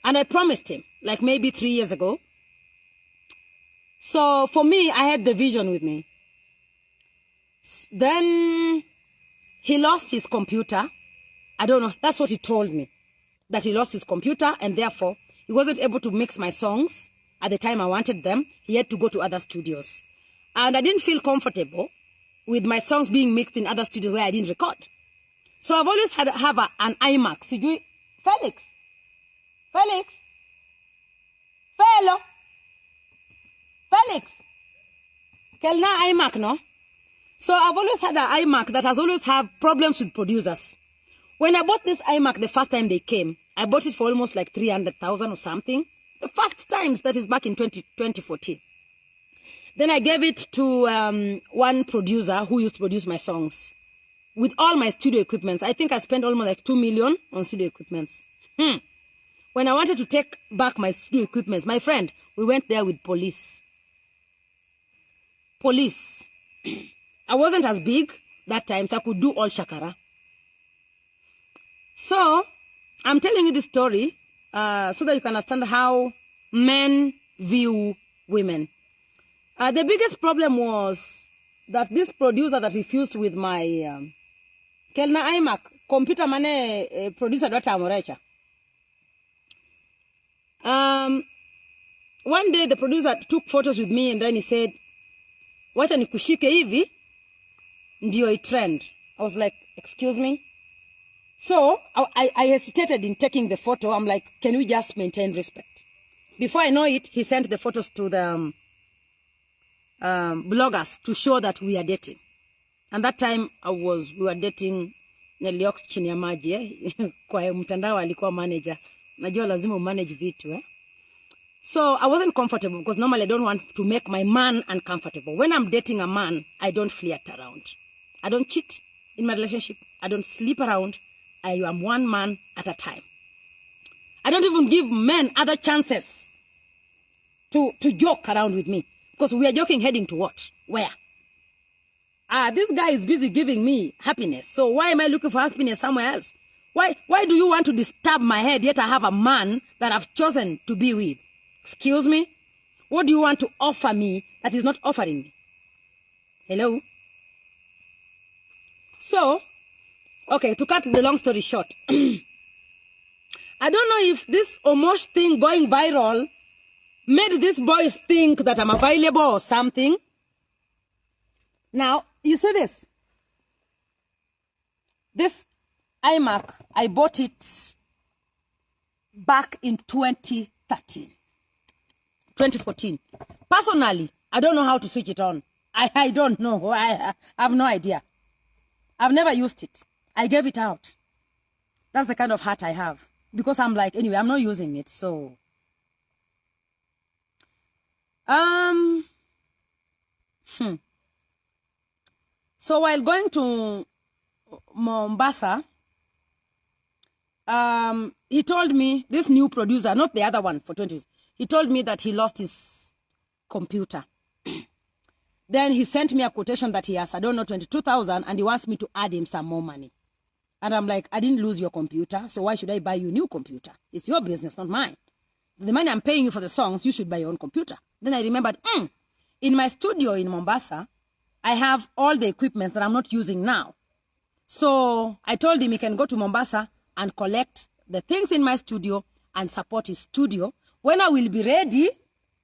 And I promised him, like maybe 3 years ago. So for me, I had the vision with me. Then he lost his computer. I don't know, that's what he told me. That he lost his computer and therefore he wasn't able to mix my songs at the time I wanted them. He had to go to other studios. And I didn't feel comfortable with my songs being mixed in other studios where I didn't record. So I've always had have an iMac. Felix. Kelna iMac, no? So I've always had an iMac that has always had problems with producers. When I bought this iMac the first time they came, I bought it for almost like 300,000 or something. The first times, that is back in 2014. Then I gave it to one producer who used to produce my songs with all my studio equipments. I think I spent almost like 2 million on studio equipments. When I wanted to take back my studio equipments, my friend, we went there with police. I wasn't as big that time, so I could do all shakara. So, I'm telling you this story so that you can understand how men view women. The biggest problem was that this producer that refused with my Kelna iMac, computer mane producer dota amorecha. One day the producer took photos with me and then he said, wacha nikushike hivi, ndio I trend. I was like, excuse me? So, I hesitated in taking the photo. I'm like, can we just maintain respect? Before I know it, he sent the photos to the bloggers to show that we are dating. And that time we were dating, Neliox chini ya maji kwa mtandao alikuwa manager. Najua lazima manage vitu So I wasn't comfortable because normally I don't want to make my man uncomfortable. When I'm dating a man, I don't flirt around. I don't cheat in my relationship. I don't sleep around. I am one man at a time. I don't even give men other chances to joke around with me. Because we are joking heading to what? Where? This guy is busy giving me happiness. So why am I looking for happiness somewhere else? Why do you want to disturb my head yet I have a man that I've chosen to be with? Excuse me? What do you want to offer me that is not offering me? Hello? So, okay, to cut the long story short, I don't know if this Omosh thing going viral made these boys think that I'm available or something. Now, you see this? This iMac, I bought it back in 2014. Personally, I don't know how to switch it on. I don't know. I have no idea. I've never used it. I gave it out. That's the kind of heart I have. Because I'm like, anyway, I'm not using it, so. So while going to Mombasa, he told me, this new producer, not the other one for 20, he told me that he lost his computer. Then he sent me a quotation that he has, I don't know, 22,000, and he wants me to add him some more money. And I'm like, I didn't lose your computer, so why should I buy you a new computer? It's your business, not mine. The money I'm paying you for the songs, you should buy your own computer. Then I remembered, in my studio in Mombasa, I have all the equipment that I'm not using now. So I told him he can go to Mombasa and collect the things in my studio and support his studio. When I will be ready,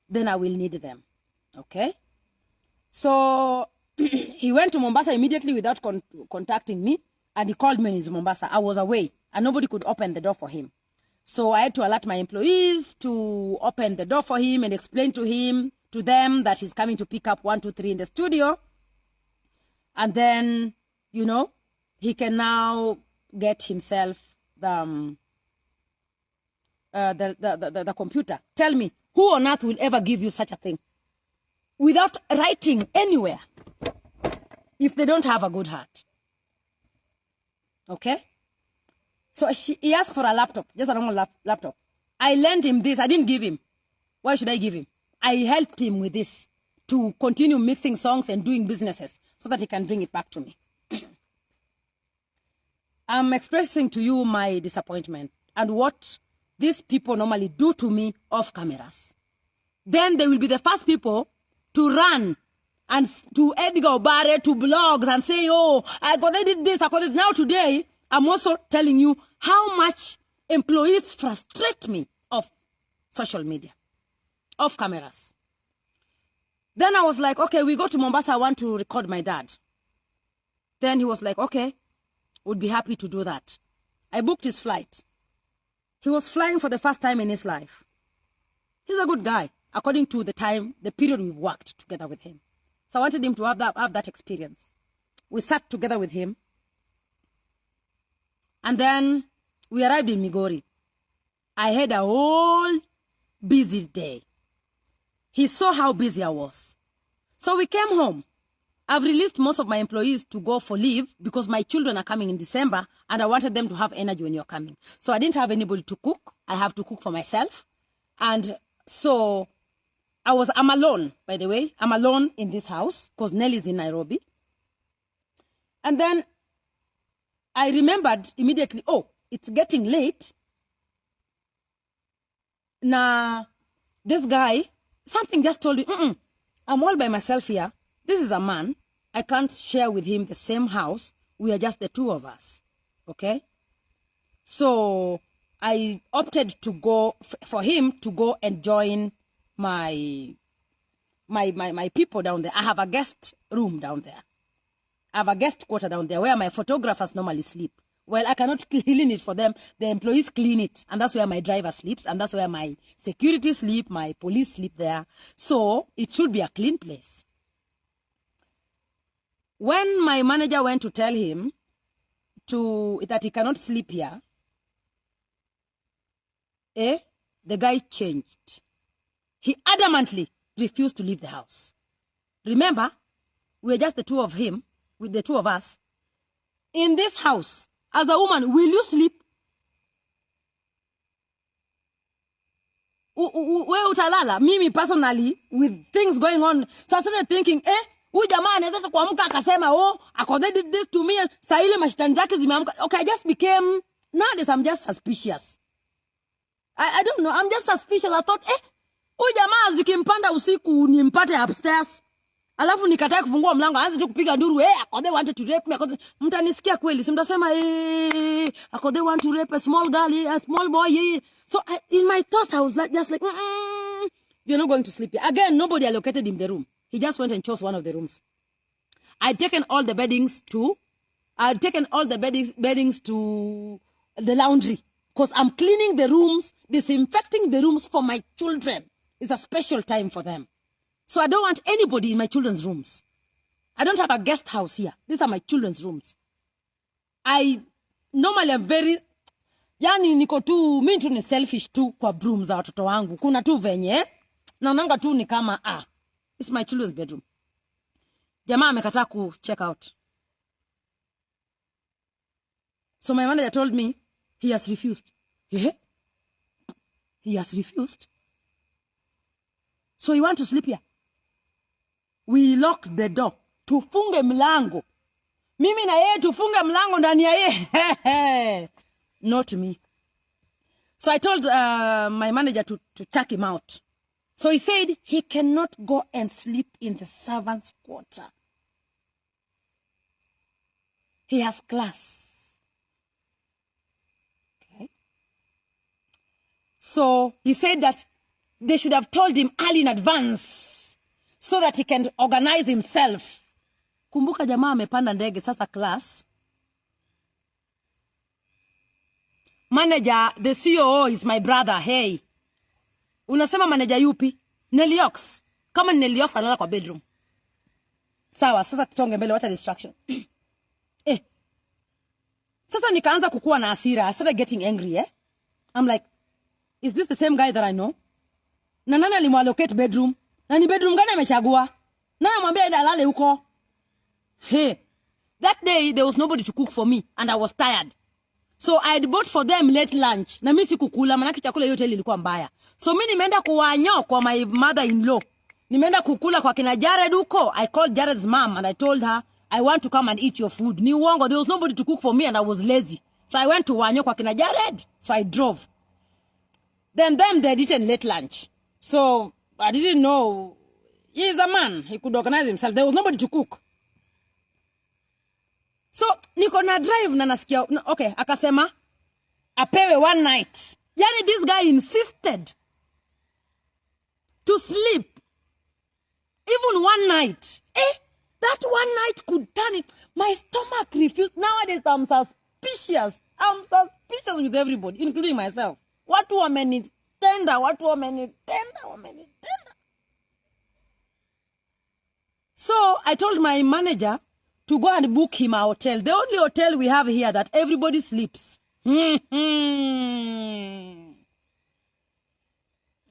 then I will need them. Okay? So he went to Mombasa immediately without contacting me, and he called me in Mombasa. I was away, and nobody could open the door for him. So I had to alert my employees to open the door for him and explain to them that he's coming to pick up 1, 2, 3 in the studio. And then, you know, he can now get himself the computer. Tell me, who on earth will ever give you such a thing without writing anywhere if they don't have a good heart? Okay? So he asked for a laptop, just a normal laptop. I lent him this. I didn't give him. Why should I give him? I helped him with this to continue mixing songs and doing businesses so that he can bring it back to me. I'm expressing to you my disappointment and what these people normally do to me off cameras. Then they will be the first people to run and to Edgar Obare, to blogs and say, oh, I did this, I got it. Now today, I'm also telling you how much employees frustrate me off social media, off cameras. Then I was like, okay, we go to Mombasa, I want to record my dad. Then he was like, okay, would be happy to do that. I booked his flight. He was flying for the first time in his life. He's a good guy, according to the period we've worked together with him. So I wanted him to have that experience. We sat together with him. And then we arrived in Migori. I had a whole busy day. He saw how busy I was. So we came home. I've released most of my employees to go for leave because my children are coming in December and I wanted them to have energy when you're coming. So I didn't have anybody to cook. I have to cook for myself. And so I'm alone, by the way. I'm alone in this house because Nellie's in Nairobi. And then I remembered immediately, oh, it's getting late. Now, this guy, something just told me, I'm all by myself here. This is a man. I can't share with him the same house. We are just the two of us. Okay? So I opted to go, for him to go and join my people down there. I have a guest room down there. I have a guest quarter down there where my photographers normally sleep. Well, I cannot clean it for them. The employees clean it. And that's where my driver sleeps. And that's where my security sleep, my police sleep there. So it should be a clean place. When my manager went to tell him that he cannot sleep here, the guy changed. He adamantly refused to leave the house. Remember, we were just the two of him, with the two of us. In this house, as a woman, will you sleep? Where utalala? Mimi personally, with things going on, so I started thinking, huyu jamaa anaweza kuamka akasema, oh, Akothee did this to me, saa ile mashitani zake zimeamka. Okay, I just became, nowadays I'm just suspicious. I don't know, I'm just suspicious. I thought, huyu jamaa zikimpanda usiku nimpate upstairs. Alafu nikatae kufungua mlango, aanze tu kupiga nduru, Akothee wanted to rape me. Mtanisikia kweli, si mtasema, Akothee want to rape a small girl, a small boy. So in my thoughts, I was just like, you're not going to sleep here. Again, nobody allocated him the room. He just went and chose one of the rooms. I'd taken all the beddings to the laundry. Because I'm cleaning the rooms, disinfecting the rooms for my children. It's a special time for them. So I don't want anybody in my children's rooms. I don't have a guest house here. These are my children's rooms. I normally am very, yani niko tu, mimi tu ni selfish tu kwa brooms za watoto wangu. Kuna tu venye, naonanga tu ni kama, it's my children's bedroom. Jamaa amekataa ku check out. So my manager told me, he has refused. He has refused. So you want to sleep here? We locked the door. Tufunge mlango. Mimi na yeye tufunge mlango ndani ya yeye. Not me. So I told my manager to check him out. So he said he cannot go and sleep in the servants' quarter. He has class. Okay. So he said that they should have told him early in advance so that he can organize himself. Kumbuka jamaa amepanda ndege sasa class. Manager, the COO is my brother. Hey. Unasema manager yupi? Neliox. Kama ni Neliox analala kwa bedroom. Sawa, sasa tutonge mbele, what a distraction. Sasa nikaanza kukua na hasira. I started getting angry, I'm like, is this the same guy that I know? Na nani alimuallocate bedroom? Na ni bedroom gani amechagua? Nani amwambia enda alale huko? That day there was nobody to cook for me and I was tired. So I had bought for them late lunch. Na mimi sikukula maana chakula yote ilikuwa mbaya. So mimi nimeenda kuwanyo kwa my mother-in-law. Nimeenda kukula kwa kina Jared huko. I called Jared's mom and I told her, I want to come and eat your food. Ni uongo, there was nobody to cook for me and I was lazy. So I went to wanyo kwa kina Jared. So I drove. Then they had eaten late lunch. So I didn't know. He is a man. He could organize himself. There was nobody to cook. So niko na drive na nasikia. Okay, akasema apewe one night. Yani this guy insisted to sleep. Even one night. That one night could turn it. My stomach refused. Nowadays I'm suspicious. I'm suspicious with everybody, including myself. Watu wamenitenda. So I told my manager to go and book him a hotel. The only hotel we have here that everybody sleeps.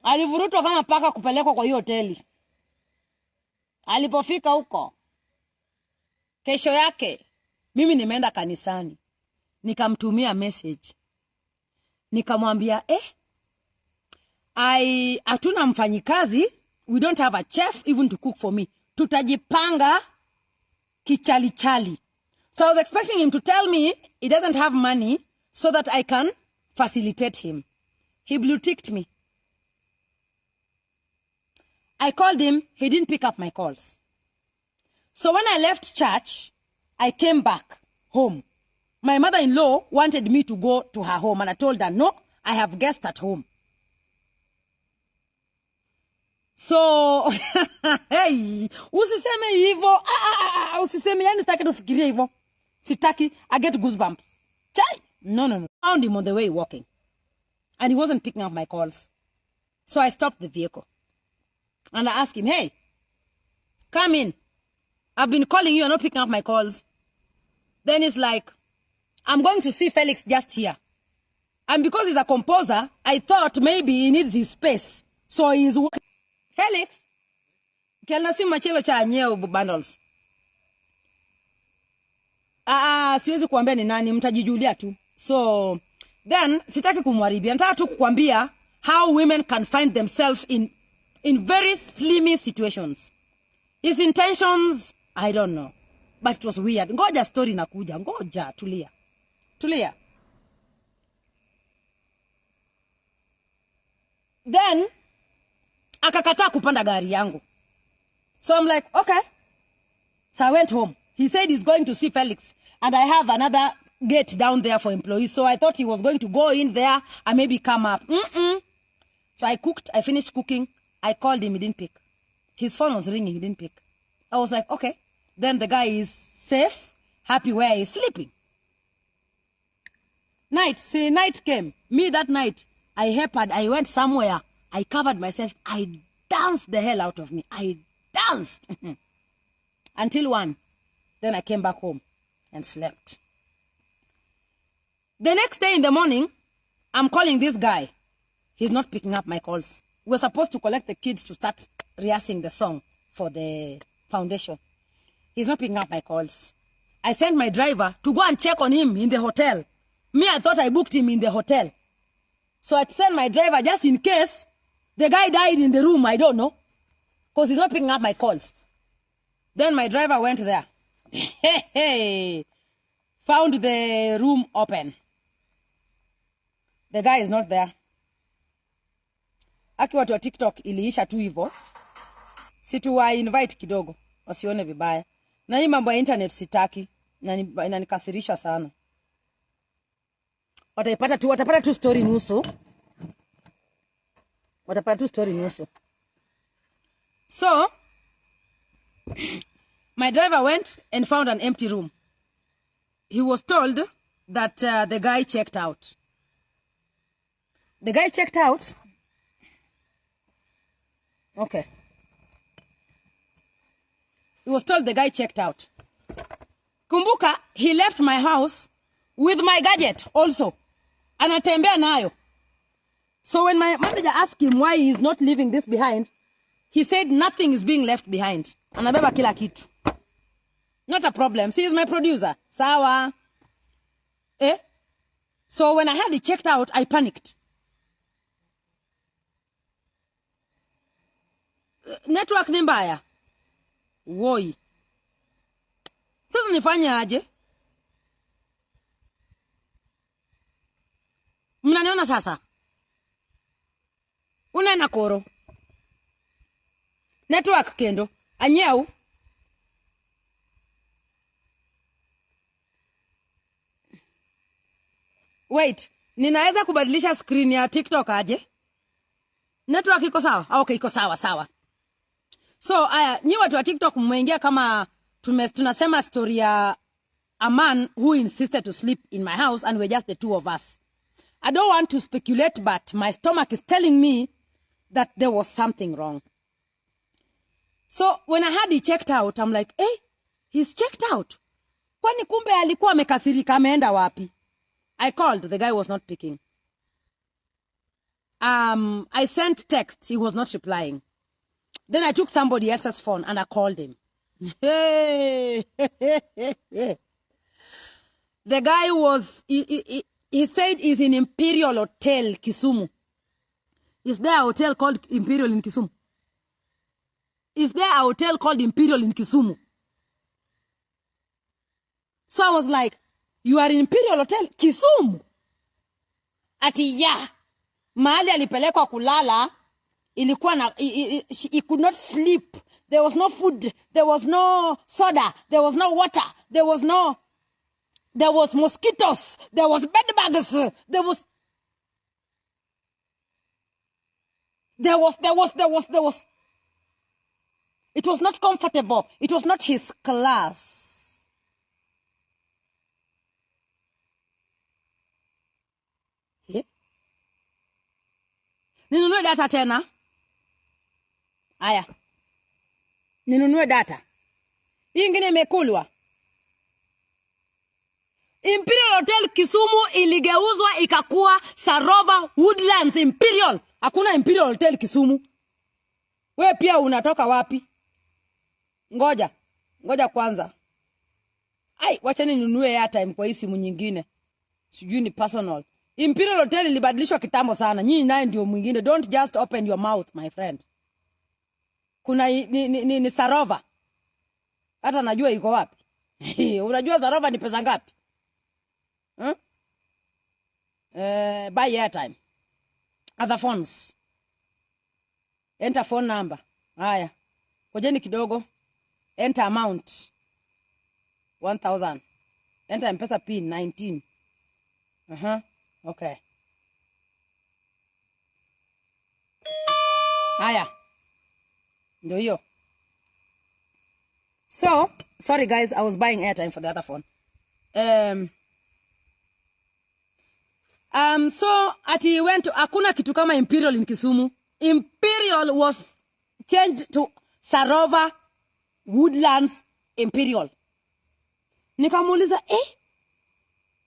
Alivurutwa kama paka kupelekwa kwa hiyo hoteli. Alipofika huko, kesho yake, mimi nimeenda kanisani. Nikamtumia message. Nikamwambia, hatuna mfanyikazi. We don't have a chef even to cook for me. Tutajipanga kichali-chali. So I was expecting him to tell me he doesn't have money so that I can facilitate him. He blue-ticked me. I called him. He didn't pick up my calls. So when I left church, I came back home. My mother-in-law wanted me to go to her home and I told her, no, I have guests at home. So, hey, usiseme hivyo. Usiseme, yani sitaki kufikiria hivyo. Sitaki, I get goosebumps. Chai. No. I found him on the way walking. And he wasn't picking up my calls. So I stopped the vehicle. And I asked him, hey, come in. I've been calling you, you're not picking up my calls. Then it's like, I'm going to see Felix just here. And because he's a composer, I thought maybe he needs his space. So he's working. Felix, can I see machelo cha nyeo bundles? Siwezi kuambia ni nani, mtajijulia tu. So, then, sitaki kumwaribia. Nataka tu kukwambia how women can find themselves in very slimy situations. His intentions, I don't know. But it was weird. Ngoja story nakuja. Ngoja, tulia. Then, akakataa kupanda gari yangu. So I'm like, okay. So I went home. He said he's going to see Felix. And I have another gate down there for employees. So I thought he was going to go in there and maybe come up. So I finished cooking. I called him, he didn't pick. His phone was ringing, he didn't pick. I was like, okay. Then the guy is safe, happy where he's sleeping. Night came. Me that night, I went somewhere. I covered myself. I danced the hell out of me. I danced. Until 1. Then I came back home and slept. The next day in the morning, I'm calling this guy. He's not picking up my calls. We're supposed to collect the kids to start rehearsing the song for the foundation. He's not picking up my calls. I sent my driver to go and check on him in the hotel. Me, I thought I booked him in the hotel. So I sent my driver just in case the guy died in the room. I don't know. Because he's not picking up my calls. Then my driver went there. Found the room open. The guy is not there. Aki watu wa TikTok iliisha tu hivyo. Situwa invite kidogo. Wasione vibaya. Na hii mambo ya internet sitaki. Inanikasirisha sana. Watapata tu story nusu. So, my driver went and found an empty room. He was told that the guy checked out. The guy checked out. Okay. He was told the guy checked out. Kumbuka, he left my house with my gadget also. Anatembea nayo. So when my manager asked him why he's not leaving this behind, he said nothing is being left behind. Anabeba kila kitu. Not a problem. She is my producer. Sawa. So when I had it checked out, I panicked. Network ni mbaya. Woi. Sasa nifanye aje? Mnaniona sasa? Unaenda koro. Network kendo. Anyeu. Wait. Ninaweza kubadilisha screen ya TikTok aje? Network iko sawa? Okay, iko sawa. So, nyi watu wa TikTok mmeingia kama tunasema story ya a man who insisted to sleep in my house and we're just the two of us. I don't want to speculate, but my stomach is telling me that there was something wrong. So, when I had it checked out, I'm like, hey, he's checked out. Kwani kumbe alikuwa amekasirika ameenda wapi? I called, the guy was not picking. I sent texts, he was not replying. Then I took somebody else's phone and I called him. The guy was, he said he's in Imperial Hotel, Kisumu. Is there a hotel called Imperial in Kisumu? Is there a hotel called Imperial in Kisumu? So I was like, you are in Imperial Hotel, Kisumu? Ati ya. Mahali alipelekwa kulala, ilikuwa na, he could not sleep. There was no food. There was no soda. There was no water. There was mosquitoes. There was bed bugs. There was. It was not comfortable. It was not his class. Ninunue data tena. Aya. Ninunue data. Hii ingine imekulwa. Imperial Hotel Kisumu iligeuzwa ikakuwa Sarova Woodlands Imperial. Hakuna Imperial Hotel Kisumu. Wewe pia unatoka wapi? Ngoja kwanza. Wachani ninunue airtime kwa hii simu nyingine. Sijui ni personal. Imperial Hotel ilibadilishwa kitambo sana. Nyinyi naye ndio mwingine. Don't just open your mouth, my friend. Kuna ni Sarova. Hata najua iko wapi. Unajua Sarova ni pesa ngapi? Buy airtime. Other phones. Enter phone number. Haya. Kojeni kidogo. Enter amount. 1,000. Enter M-Pesa pin 19. Okay. Haya. Ndio hiyo. So, sorry guys, I was buying airtime for the other phone. So he went to hakuna kitu kama Imperial in Kisumu. Imperial was changed to Sarova Woodlands Imperial. Nikamuuliza,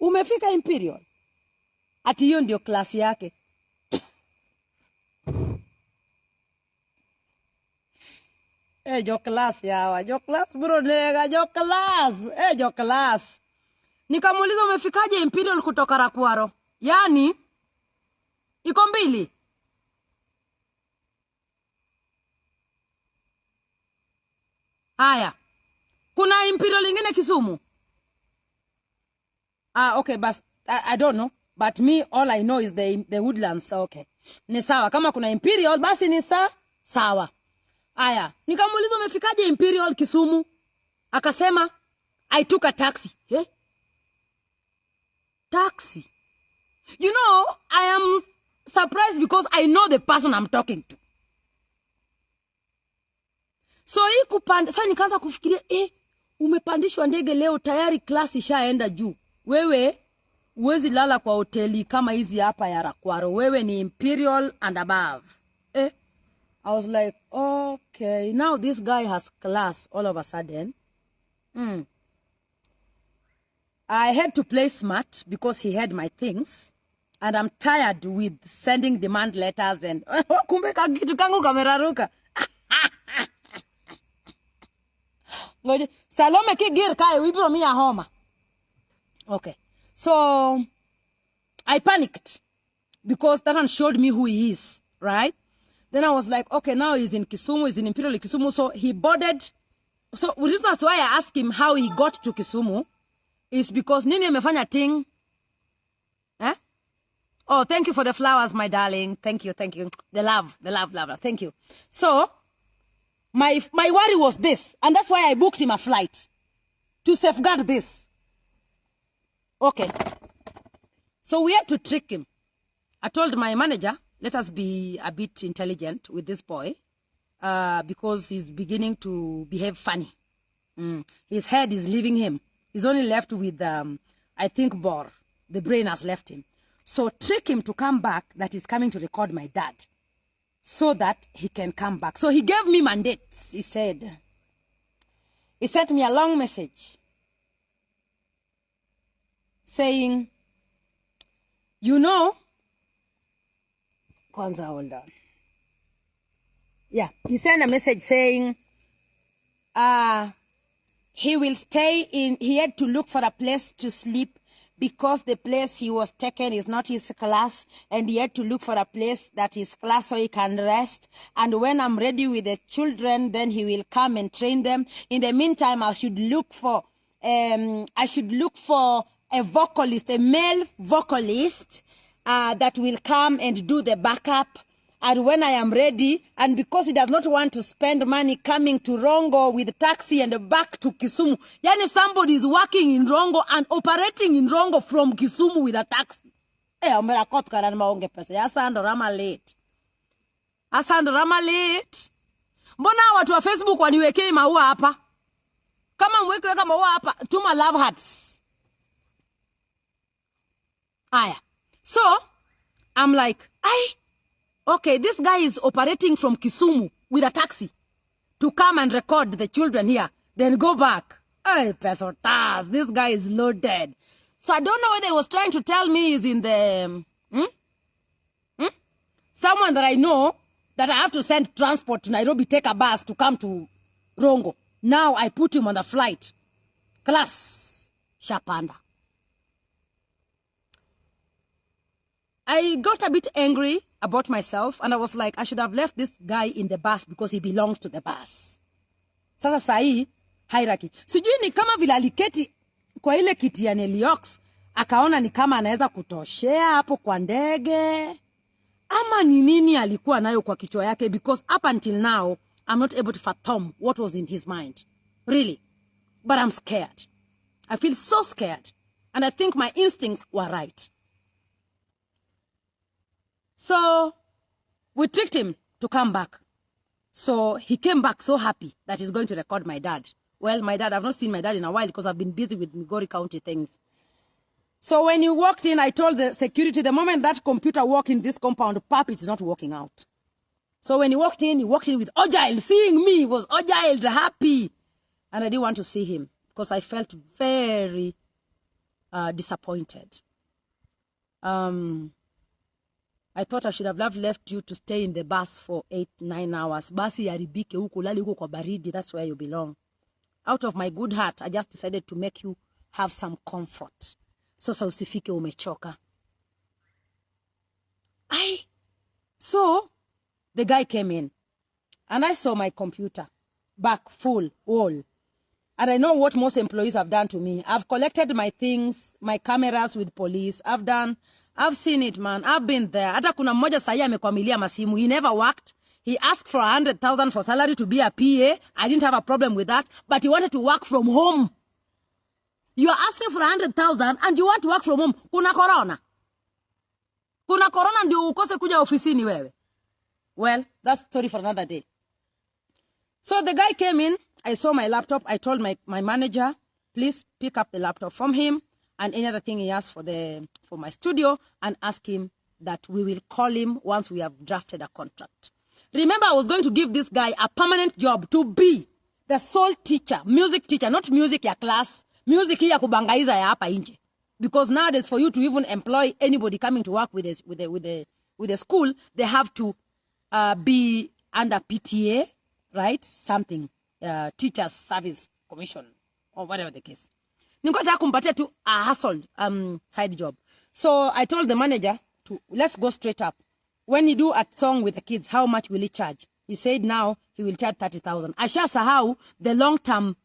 umefika Imperial? Ati hiyo ndio klasi yake. Jo class yawa, jo class bro nega, jo class. Jo class. Nikamuuliza umefikaje Imperial kutoka Rakwaro? Yani iko mbili. Haya. Kuna Imperial ingine Kisumu? Okay, but I don't know. But me, all I know is the Woodlands. So okay. Ni sawa. Kama kuna Imperial, basi ni sawa. Aya. Nikamuuliza umefikaje Imperial Kisumu? Akasema, I took a taxi. Taxi. You know, I am surprised because I know the person I'm talking to. So hii kupanda, sasa nikaanza kufikiria, umepandishwa ndege leo tayari klasi ishaenda juu. Wewe uwezi lala kwa hoteli kama hizi hapa ya Rakwaro. Wewe ni Imperial and above. I was like, okay, now this guy has class all of a sudden. I had to play smart because he had my things. And I'm tired with sending demand letters and kumbe kitu kangu kameraruka. Ngoje Salome kigir kai wibro mi ya homa. Okay. So I panicked because that one showed me who he is, right? Then I was like, okay, now he's in Kisumu, he's in Imperial Kisumu. So he boarded. So that's why I asked him how he got to Kisumu. Is because Nini amefanya thing. Oh, thank you for the flowers, my darling. Thank you. The love. Thank you. So my worry was this, and that's why I booked him a flight to safeguard this. Okay. So we had to trick him. I told my manager, let us be a bit intelligent with this boy, because he's beginning to behave funny. His head is leaving him. He's only left with, I think, Bor. The brain has left him. So trick him to come back that he's coming to record my dad so that he can come back. So he gave me mandates, he said. He sent me a long message saying, you know, Kwanza, hold on. Yeah, he sent a message saying, he will stay in, he had to look for a place to sleep because the place he was taken is not his class, and he had to look for a place that is class so he can rest. And when I'm ready with the children, then he will come and train them. In the meantime, I should look for a vocalist, a male vocalist, that will come and do the backup. And when I am ready, and because he does not want to spend money coming to Rongo with taxi and back to Kisumu. Yani somebody is working in Rongo and operating in Rongo from Kisumu with a taxi. Omera na maonge pesa. Asando rama late. Mbona watu wa Facebook waniwekei maua hapa? Kama mwekeweka maua hapa, tuma love hearts. Aya. So, I'm like, okay, this guy is operating from Kisumu with a taxi to come and record the children here, then go back. Hey, pesotas, this guy is loaded. So I don't know whether he was trying to tell me he's in the... someone that I know that I have to send transport to Nairobi, take a bus to come to Rongo. Now I put him on the flight. Class. Shapanda. I got a bit angry about myself and I was like, I should have left this guy in the bus because he belongs to the bus. Sasa sahi, hierarchy. Sijui ni kama vile aliketi kwa ile kiti ya Neliox, akaona ni kama anaweza kutoshea hapo kwa ndege. Ama ni nini alikuwa nayo kwa kichwa yake, because up until now, I'm not able to fathom what was in his mind. Really. But I'm scared. I feel so scared. And I think my instincts were right. So, we tricked him to come back. So, he came back so happy that he's going to record my dad. Well, my dad, I've not seen my dad in a while because I've been busy with Migori County things. So, when he walked in, I told the security, the moment that computer walked in this compound, pap, it's not working out. So, when he walked in with Agile. Seeing me, he was Agile, happy. And I didn't want to see him because I felt very disappointed. I thought I should have left you to stay in the bus for 8-9 hours. Basi yaribike huko, lali huko kwa baridi, that's where you belong. Out of my good heart, I just decided to make you have some comfort. So sa usifike umechoka. So, the guy came in. And I saw my computer. Back full, wall. And I know what most employees have done to me. I've collected my things, my cameras with police. I've seen it, man. I've been there. Hata kuna mmoja sahi amekwamilia masimu. He never worked. He asked for 100,000 for salary to be a PA. I didn't have a problem with that. But he wanted to work from home. You are asking for 100,000 and you want to work from home. Kuna corona. Kuna corona ndio ukose kuja ofisini wewe. Well, that's story for another day. So the guy came in. I saw my laptop. I told my manager, please pick up the laptop from him and any other thing he asked for my studio, and ask him that we will call him once we have drafted a contract. Remember, I was going to give this guy a permanent job to be the sole teacher, music teacher, not music ya class, music ya kubangaiza ya hapa nje. Because nowadays, for you to even employ anybody coming to work with a school, they have to be under PTA, right? Something, Teachers Service Commission, or whatever the case. Ningotaka kumpatia tu a hustle side job. So I told the manager let's go straight up. When you do a song with the kids, how much will he charge? He said now he will charge 30,000. Ashasahau the long-term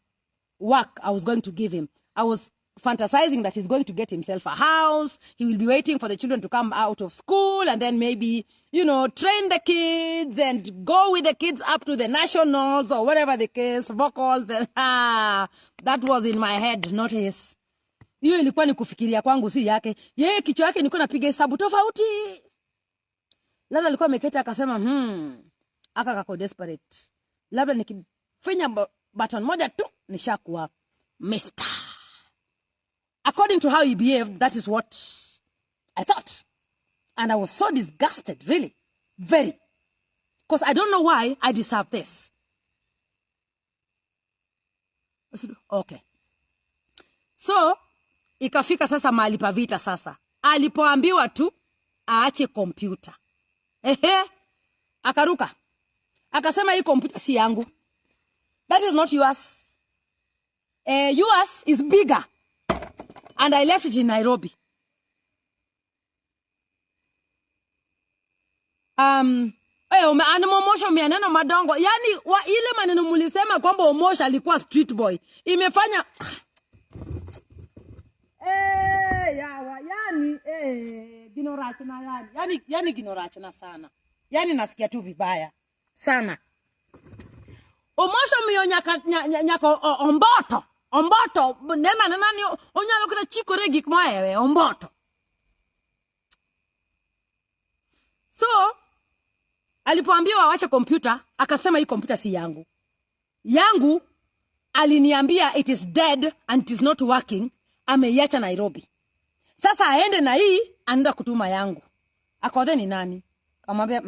work I was going to give him. I was fantasizing that he's going to get himself a house. He will be waiting for the children to come out of school and then maybe, train the kids and go with the kids up to the nationals or whatever the case, vocals. And, that was in my head, not his. Hiyo ilikuwa ni kufikiria kwangu, si yake. Yeye kichwa yake nilikuwa napiga hesabu tofauti. Labda alikuwa ameketi akasema, aka kako desperate. Labda nikifinya button moja tu nishakuwa Mr. According to how he behaved, that is what I thought. And I was so disgusted, really. Very. Because I don't know why I deserve this. I said, okay. So, ikafika sasa mahali pa vita sasa. Alipoambiwa tu, aache kompyuta. Akaruka. Akasema hii kompyuta si yangu. That is not yours. Yours is bigger. And I left it in Nairobi. Omosh umeanena madongo. Yani, ile maneno mulisema kwamba Omosh alikuwa street boy. Imefanya... ginorachana yani ginorachana sana. Yani nasikia tu vibaya. Sana. Omosh nyako omboto nema nani onyalo kuta chikore gik moewe omboto. So alipoambiwa awache kompyuta akasema hii kompyuta si yangu. Yangu aliniambia it is dead and it is not working, ameiacha Nairobi. Sasa aende na hii anaenda kutuma yangu. Akothee ni nani? Kamwambia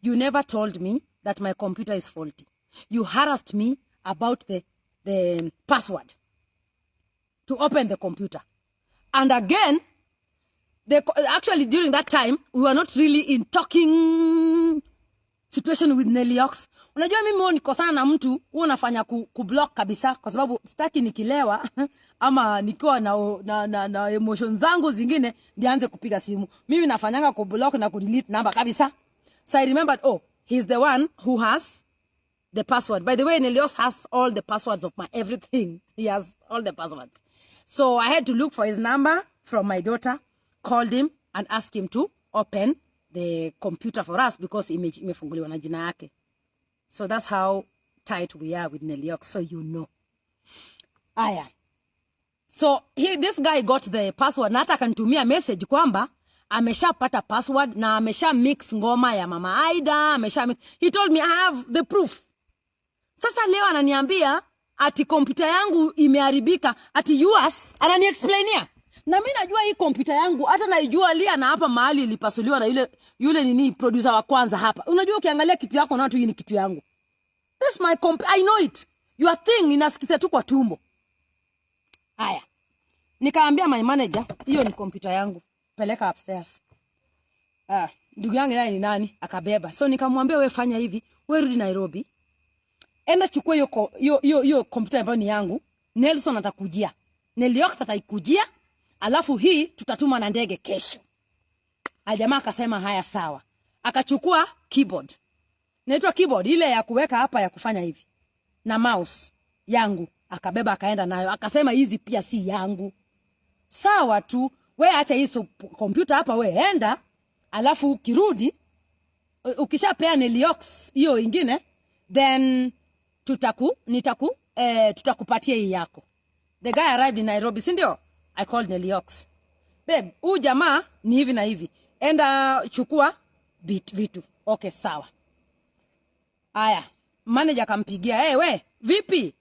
you never told me that my computer is faulty. You harassed me about the password to open the computer. And again, actually during that time, we were not really in talking situation with Neliox. Unajua mimi huwa nikosana na mtu, huwa nafanya kublock kabisa kwa sababu sitaki nikilewa ama nikiwa na emotions zangu zingine ndianze kupiga simu. Mimi nafanyanga kublock na kudelete number kabisa. So I remembered, oh, he's the one who has the password. By the way, Neliox has all the passwords of my everything. He has all the passwords. So I had to look for his number from my daughter, called him and asked him to open the computer for us because imefunguliwa na jina yake. So that's how tight we are with Neliox, so you know. Aya. So this guy got the password na hata akanitumia message kwamba ameshapata password na amesha mix ngoma ya Mama Aida, mix. He told me I have the proof. Sasa leo ananiambia ati kompyuta yangu imeharibika, ati US ananiexplainia. Na mimi najua hii kompyuta yangu hata naijua lia na hapa mahali ilipasuliwa na yule nini producer wa kwanza hapa. Unajua ukiangalia kitu yako na watu hii ni kitu yangu. This my I know it. Your thing inasikisa tu kwa tumbo. Haya. Nikaambia my manager, hiyo ni kompyuta yangu. Peleka upstairs. Ndugu yangu naye ni nani? Akabeba. So nikamwambia wewe fanya hivi, wewe rudi Nairobi. Enda chukua hiyo kompyuta ambayo ni yangu. Nelson atakujia. Neliox ataikujia. Alafu hii tutatuma na ndege kesho. Jamaa akasema haya sawa. Akachukua keyboard. Inaitwa keyboard ile ya kuweka hapa ya kufanya hivi. Na mouse yangu akabeba akaenda nayo. Akasema hizi pia si yangu. Sawa tu, wewe acha hizo kompyuta hapa wewe enda. Alafu ukirudi ukishapea Neliox hiyo ingine then tutakupatia hii yako. The guy arrived in Nairobi, si ndio? I called Neliox. Babe, huyu jamaa ni hivi na hivi. Enda chukua vitu. Okay, sawa. Aya, manager akampigia, we, vipi?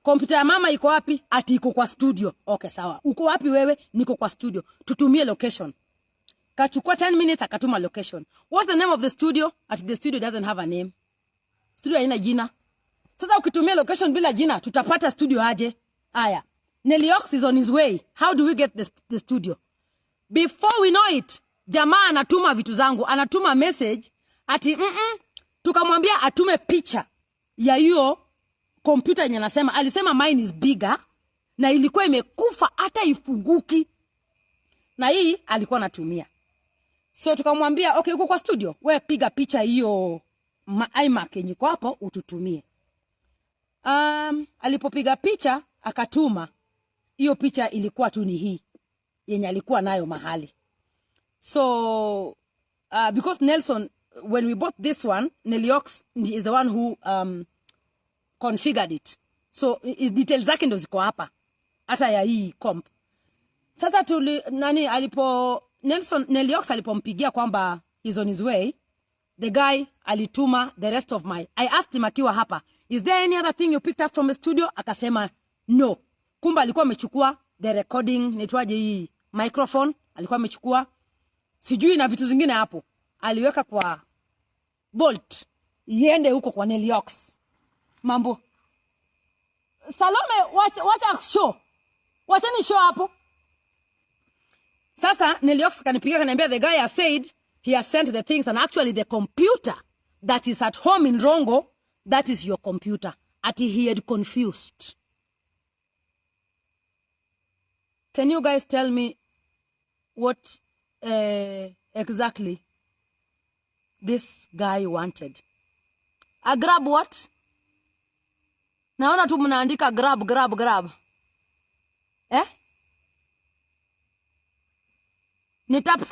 Kompyuta ya mama iko wapi? Ati iko kwa studio. Okay, sawa. Uko wapi wewe? Niko kwa studio. Tutumie location. Kachukua 10 minutes akatuma location. What's the name of the studio? Ati the studio doesn't have a name. Studio haina jina. Sasa ukitumia location bila jina, tutapata studio aje? Aya. Neliox is on his way. How do we get the studio? Before we know it, jamaa anatuma vitu zangu, anatuma message ati tukamwambia atume picha ya hiyo kompyuta yenye alisema mine is bigger na ilikuwa imekufa hata ifunguki. Na hii alikuwa anatumia. So tukamwambia okay, uko kwa studio, wewe piga picha hiyo iMac yenye iko hapo ututumie. Alipopiga picha akatuma. Hiyo picha ilikuwa tu ni hii yenye alikuwa nayo mahali. So because Nelson, when we bought this one, Neliox is the one who configured it. So details zake ndo ziko hapa hata ya hii comp. Sasa Neliox alipompigia kwamba he's on his way, the guy alituma the rest of I asked him akiwa hapa, is there any other thing you picked up from the studio? Akasema no. Kumba alikuwa amechukua the recording, nitwaje hii microphone, alikuwa amechukua sijui na vitu zingine hapo. Aliweka kwa bolt iende huko kwa Neliox. Mambo. Salome, wacha show. Wacha ni show hapo. Sasa Neliox kanipigia kaniambia the guy has said he has sent the things and actually the computer that is at home in Rongo, that is your computer. Ati he had confused. Can you guys tell me what exactly this guy wanted? A grab what? Naona tu mnaandika grab. Ni tap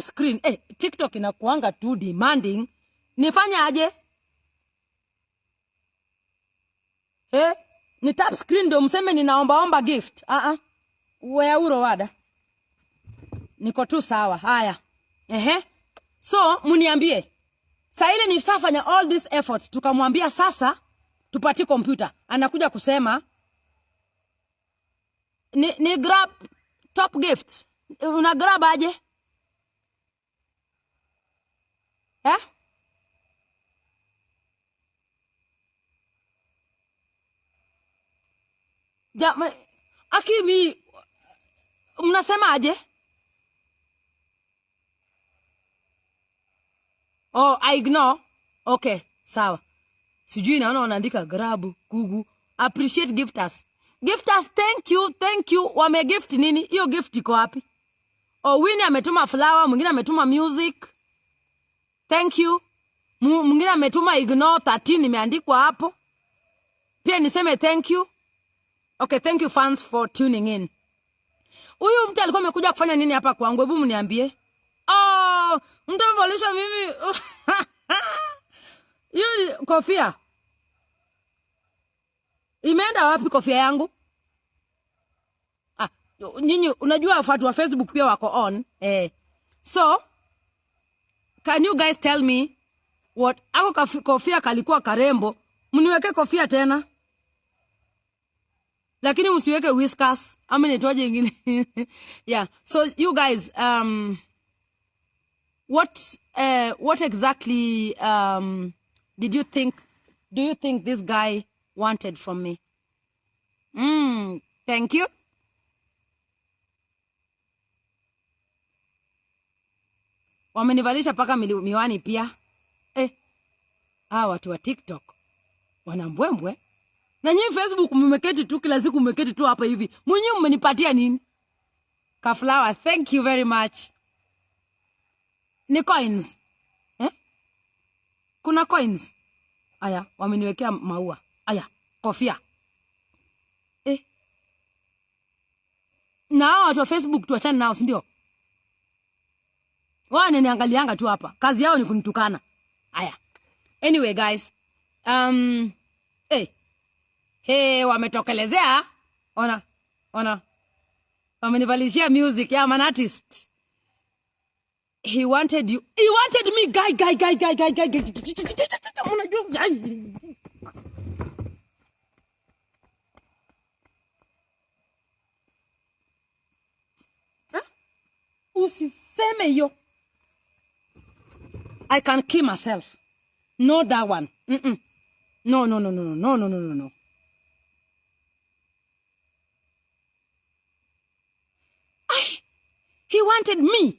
screen. TikTok inakuanga too demanding. Nifanye aje? Ni tap screen ndo mseme ninaomba gift. Wewe urowada. Niko tu sawa. Haya. So muniambie. Sasa ile nifanya all these efforts tukamwambia sasa tupati computer. Anakuja kusema ni grab top gifts. Una grab aje? Akimi Mnasema aje? Oh, I ignore. Okay, sawa. Sijui naona wanaandika grabu, kugu. Appreciate gifters. Gifters, thank you. Wame gift nini? Hiyo gift iko wapi? Oh, Winnie ametuma flower, mwingine ametuma music. Thank you. Mwingine ametuma ignore 13 imeandikwa hapo. Pia niseme thank you. Okay, thank you fans for tuning in. Huyu mtu alikuwa amekuja kufanya nini hapa kwangu? Hebu mniambie. Oh, mtu mvolisha mimi. Hiyo kofia. Imeenda wapi kofia yangu? Nyinyi unajua watu wa Facebook pia wako on. So, can you guys tell me what ako kofia kalikuwa karembo? Mniweke kofia tena. Lakini msiweke whiskers. Ama nitoaje ingine. Yeah. So you guys what exactly do you think this guy wanted from me? Thank you. Wamenivalisha paka miwani pia. Watu wa TikTok wanambwembwe. Na nyinyi Facebook mmeketi tu kila siku mmeketi tu hapa hivi. Mwenyewe mmenipatia nini? Kaflower, thank you very much. Ni coins. Kuna coins. Aya, wameniwekea maua. Aya, kofia. Na watu wa Facebook tuachane nao, si ndio? Wao niangalianga tu hapa. Kazi yao ni kunitukana. Aya. Anyway guys, wametokelezea. Ona. Wamenivalishia music ya an artist. He wanted you. He wanted me, guy. Usiseme yo. I can kill myself. No, that one. No. He wanted me.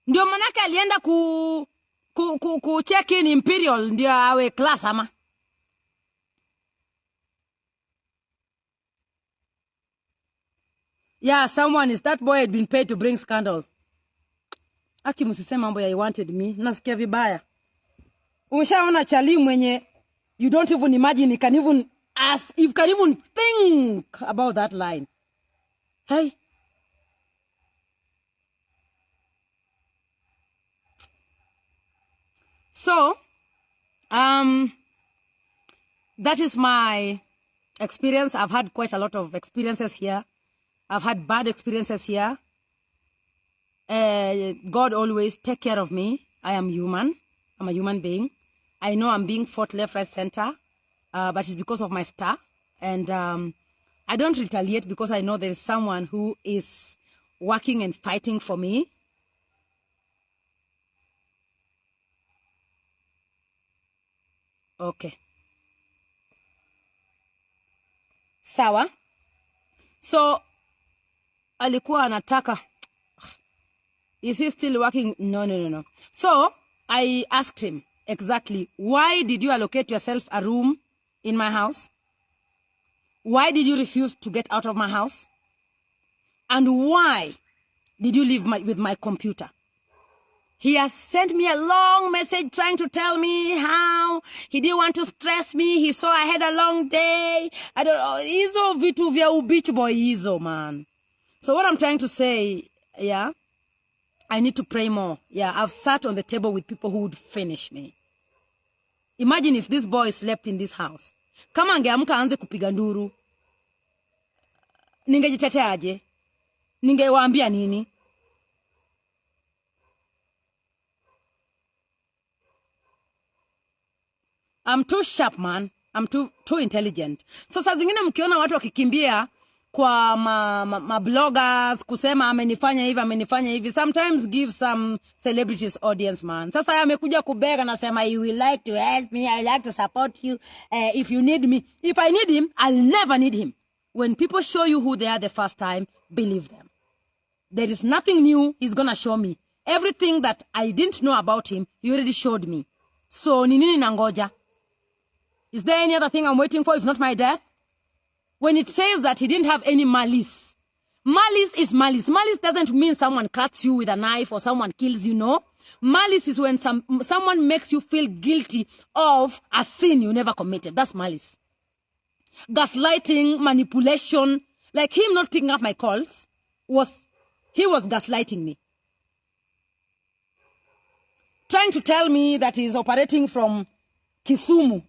Ndio manake alienda ku check in Imperial ndio awe class ama. Yeah, is that boy had been paid to bring scandal. Aki msisema mambo ya he wanted me. Nasikia vibaya. Umeshaona chali mwenye you don't even imagine you can even think about that line. Hey. So, that is my experience. I've had quite a lot of experiences here. I've had bad experiences here. God always take care of me. I am human. I'm a human being. I know I'm being fought left, right, center, but it's because of my star. And I don't retaliate because I know there's someone who is working and fighting for me. Okay. Sawa. So, alikuwa anataka. Is he still working? No. So, I asked him exactly, why did you allocate yourself a room in my house? Why did you refuse to get out of my house? And why did you leave with my computer? He has sent me a long message trying to tell me how he didn't want to stress me. He saw I had a long day. I don't know. Hizo vitu vya ubichi boy hizo, man. So what I'm trying to say, yeah, I need to pray more. Yeah, I've sat on the table with people who would finish me. Imagine if this boy slept in this house. Kama angeamka aanze kupiga nduru. Ningejitetea aje? Ningewaambia nini? I'm too sharp, man. I'm too intelligent. So saa zingine mkiona watu wakikimbia kwa bloggers kusema amenifanya hivi, sometimes give some celebrities audience, man. Sasa amekuja kubega na sema you will like to help me, I like to support you, if you need me. If I need him, I'll never need him. When people show you who they are the first time, believe them. There is nothing new he's going to show me. Everything that I didn't know about him, he already showed me. So, ni nini nangoja? Is there any other thing I'm waiting for if not my death? When it says that he didn't have any malice, malice is malice. Malice doesn't mean someone cuts you with a knife or someone kills you, no. Malice is when someone makes you feel guilty of a sin you never committed. That's malice. Gaslighting, manipulation, like him not picking up my calls, he was gaslighting me. Trying to tell me that he's operating from Kisumu.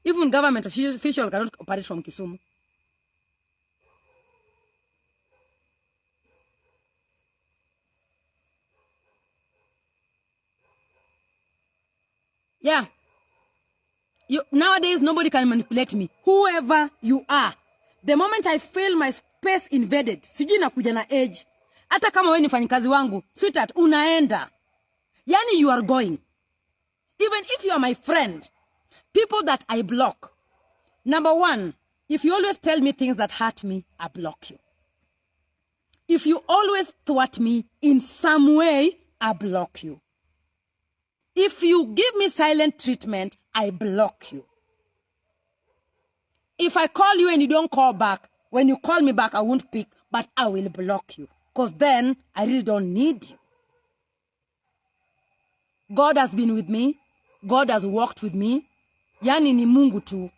Even government official cannot operate from Kisumu. Yeah. Nowadays, nobody can manipulate me. Whoever you are. The moment I feel my space invaded, sijui nakuja na age. Hata kama wewe ni mfanyikazi wangu, sweetheart, unaenda. Yani you are going. Even if you are my friend, people that I block. Number one, if you always tell me things that hurt me, I block you. If you always thwart me in some way, I block you. If you give me silent treatment, I block you. If I call you and you don't call back, when you call me back, I won't pick, but I will block you. Because then, I really don't need you. God has been with me. God has walked with me. Yani ni Mungu tu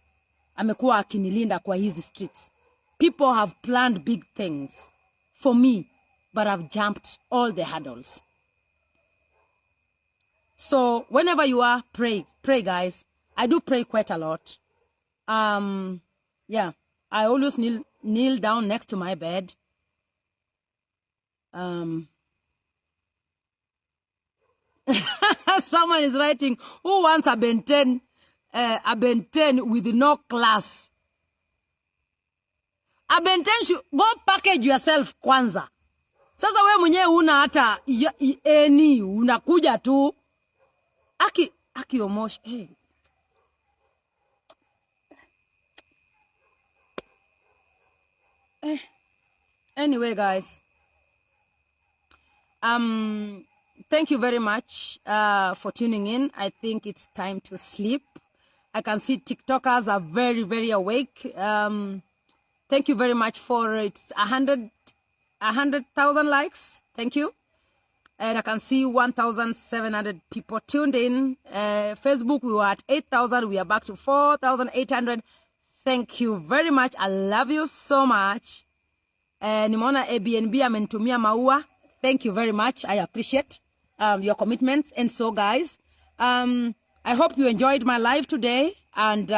amekuwa akinilinda kwa hizi streets. People have planned big things for me, but I've jumped all the hurdles. So whenever you are, pray guys. I do pray quite a lot. Yeah, I always kneel down next to my bed. Someone is writing, who wants a Ben 10 with no class? A Ben 10 should go package yourself kwanza. Sasa we mwenyewe una hata eni unakuja tu. Aki Omosh. Hey. Anyway, guys. Thank you very much for tuning in. I think it's time to sleep. I can see TikTokers are very, very awake. Thank you very much for it. 100,000 likes. Thank you. And I can see 1,700 people tuned in. Facebook, we were at 8,000. We are back to 4,800. Thank you very much. I love you so much. Nimeona Airbnb amenitumia maua. Thank you very much. I appreciate your commitments. And so, guys, I hope you enjoyed my live today. And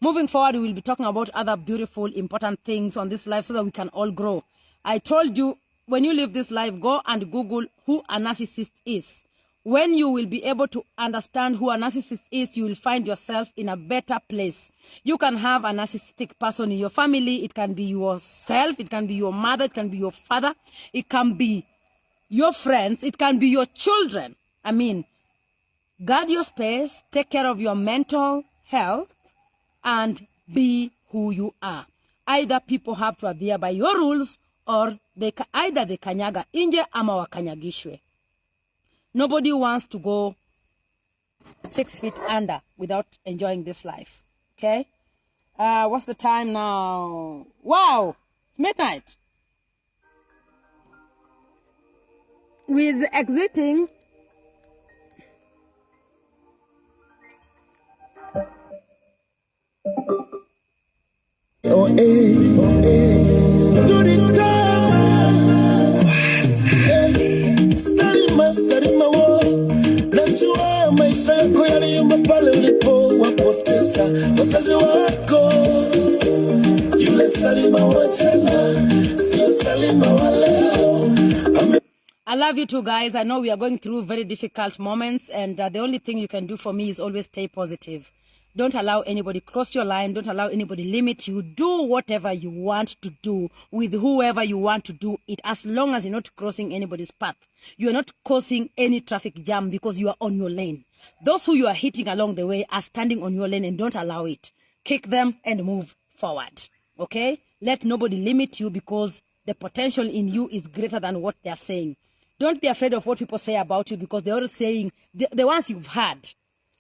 moving forward, we will be talking about other beautiful, important things on this live so that we can all grow. I told you, when you leave this live, go and Google who a narcissist is. When you will be able to understand who a narcissist is, you will find yourself in a better place. You can have a narcissistic person in your family. It can be yourself. It can be your mother. It can be your father. It can be your friends. It can be your children. I mean, guard your space. Take care of your mental health. And be who you are. Either people have to adhere by your rules or either they kanyaga inje ama wakanyagishwe. Nobody wants to go 6 feet under without enjoying this life. Okay? What's the time now? Wow! It's midnight. With exiting... Salima wo najua maisha yako yaliyumba pale ulipo wapoteza wazazi wako. Yule Salima wa jana sio Salima wa leo. I love you too, guys. I know we are going through very difficult moments, and the only thing you can do for me is always stay positive. Don't allow anybody cross your line. Don't allow anybody limit you. Do whatever you want to do with whoever you want to do it, as long as you're not crossing anybody's path. You're not causing any traffic jam because you are on your lane. Those who you are hitting along the way are standing on your lane, and don't allow it. Kick them and move forward. Okay? Let nobody limit you because the potential in you is greater than what they're saying. Don't be afraid of what people say about you, because they're always saying, the ones you've had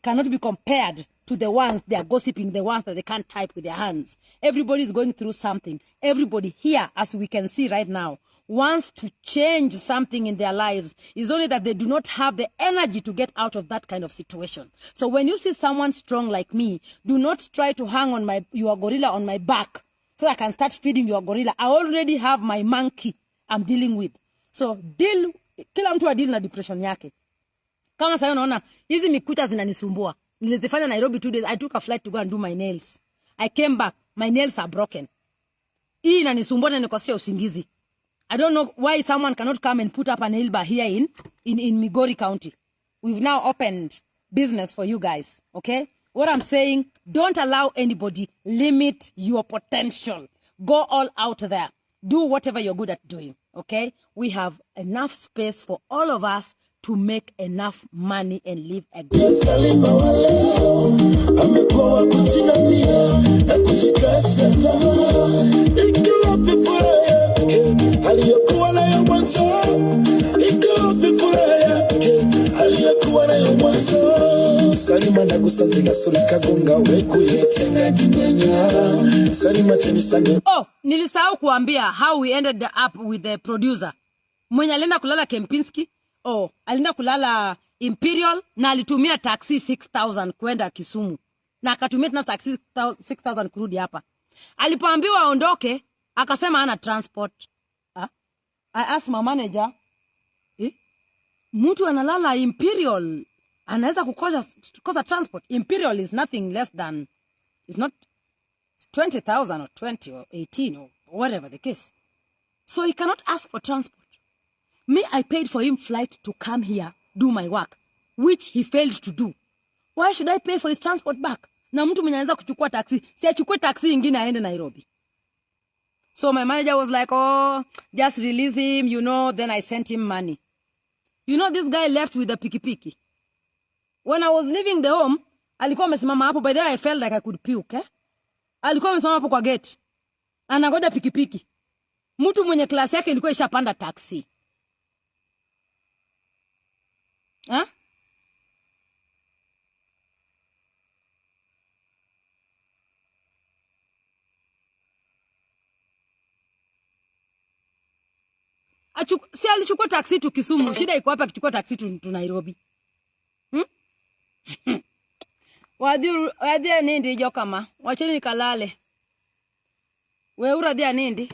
cannot be compared to the ones they are gossiping, the ones that they can't type with their hands. Everybody is going through something. Everybody here, as we can see right now, wants to change something in their lives. It's only that they do not have the energy to get out of that kind of situation. So when you see someone strong like me, do not try to hang on your gorilla on my back so I can start feeding your gorilla. I already have my monkey I'm dealing with. So kila mtu deal na depression yake. Kama sasa unaona hizi mikucha zinanisumbua. Nilizifanya Nairobi 2 days. I took a flight to go and do my nails. I came back. My nails are broken. Hii inanisumbua na nikosia usingizi. I don't know why someone cannot come and put up a nail bar here in Migori County. We've now opened business for you guys. Okay? What I'm saying, don't allow anybody limit your potential. Go all out there. Do whatever you're good at doing. Okay? We have enough space for all of us to make enough money and live a good life. Oh, nilisahau kuambia how we ended up with the producer. Mwenye alienda kulala Kempinski. Oh, alienda kulala Imperial na alitumia taxi 6,000 kwenda Kisumu. Na akatumia tena taxi 6,000 kurudi hapa. Alipoambiwa aondoke, akasema hana transport. I asked my manager, mtu analala Imperial anaweza kukosa transport? Imperial is nothing less than, it's not 20,000 or 20 or 18 or whatever the case. So he cannot ask for transport. Me, I paid for him flight to come here, do my work, which he failed to do. Why should I pay for his transport back? Na mtu mwenye anaweza kuchukua taxi, si achukue taxi ingine aende Nairobi. So my manager was like, oh, just release him, then I sent him money. This guy left with a pikipiki. When I was leaving the home, alikuwa amesimama hapo. By the way, I felt like I could puke. Alikuwa amesimama hapo kwa gate. Anangoja pikipiki. Mtu mwenye klasi yake ilikuwa ishapanda taxi. Si alichukua taxi tu Kisumu. Shida iko hapa akichukua taxi tu Nairobi. Wadia nindi jokama. Wacheni nikalale. Weura dia nindi.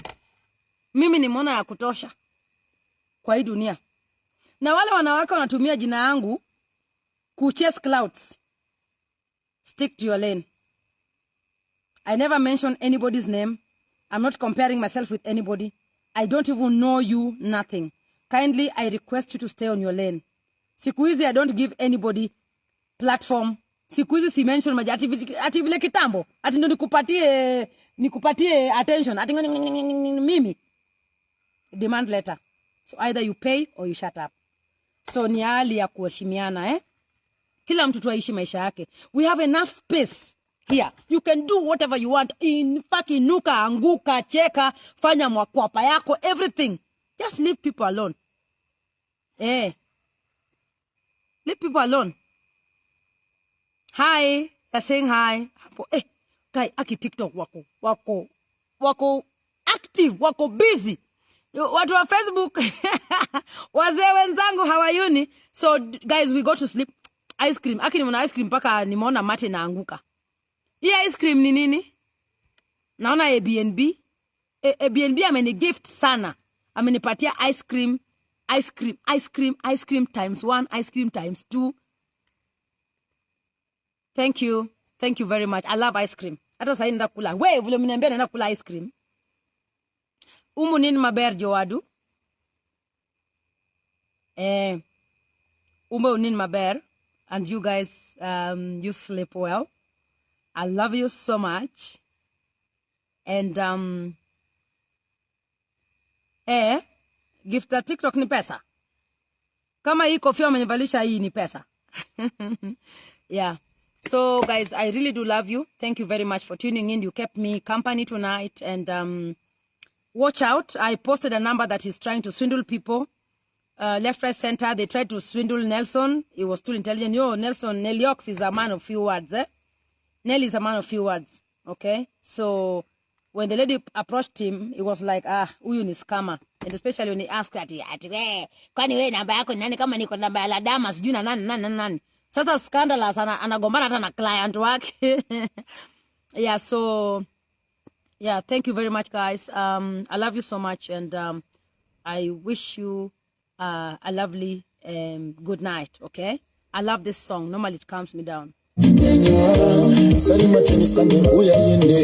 Mimi ni mwana ya kutosha kwa hii dunia. Na wale wanawake wanatumia jina yangu chase clouds. Stick to your lane. I never mention anybody's name. I'm not comparing myself with anybody. I don't even know you, nothing. Kindly, I request you to stay on your lane. Siku hizi, I don't give anybody platform. Siku hizi si mention maji. Ati vile kitambo. Ati ndo nikupatie attention. Ati mimi. Demand letter. So either you pay or you shut up. So ni hali ya kuheshimiana, Kila mtu tuaishi maisha yake. We have enough space here. You can do whatever you want. In fact, inuka, anguka, cheka, fanya mwakwapa yako, everything. Just leave people alone. Leave people alone. Hi. They're saying hi. Guy, aki TikTok wako active, wako busy. Watu wa Facebook. Wazee wenzangu hawayuni. So guys, we go to sleep. Ice cream. Aki nimeona ice cream paka nimeona mate na anguka. Hii ice cream ni nini? Naona Airbnb. Airbnb ameni gift sana. Amenipatia ice cream times 1, ice cream times 2. Thank you. Thank you very much. I love ice cream. Hata sasa nenda kula. Wewe vile mniambia naenda kula ice cream. Umu nini maber jowadu? Umu nini maber? And you guys, you sleep well. I love you so much. And, gift ya TikTok ni pesa. Kama hii kofia umenivalisha hii ni pesa. Yeah. So guys, I really do love you. Thank you very much for tuning in. You kept me company tonight. And, watch out. I posted a number that is trying to swindle people. Left, right, center. They tried to swindle Nelson. He was too intelligent. Nelson, Neliox is a man of few words. Nell is a man of few words. Okay? So when the lady approached him, he was like, huyu ni scammer. And especially when he asked kwani wewe namba yako ni nani kama niko namba ya ladama sijui na nani. Sasa scandalous anagombana hata na client wake. Yeah, so yeah, thank you very much, guys. I love you so much, and I wish you a lovely good night, okay? I love this song. Normally it calms me down. Salima chini sande uya yende,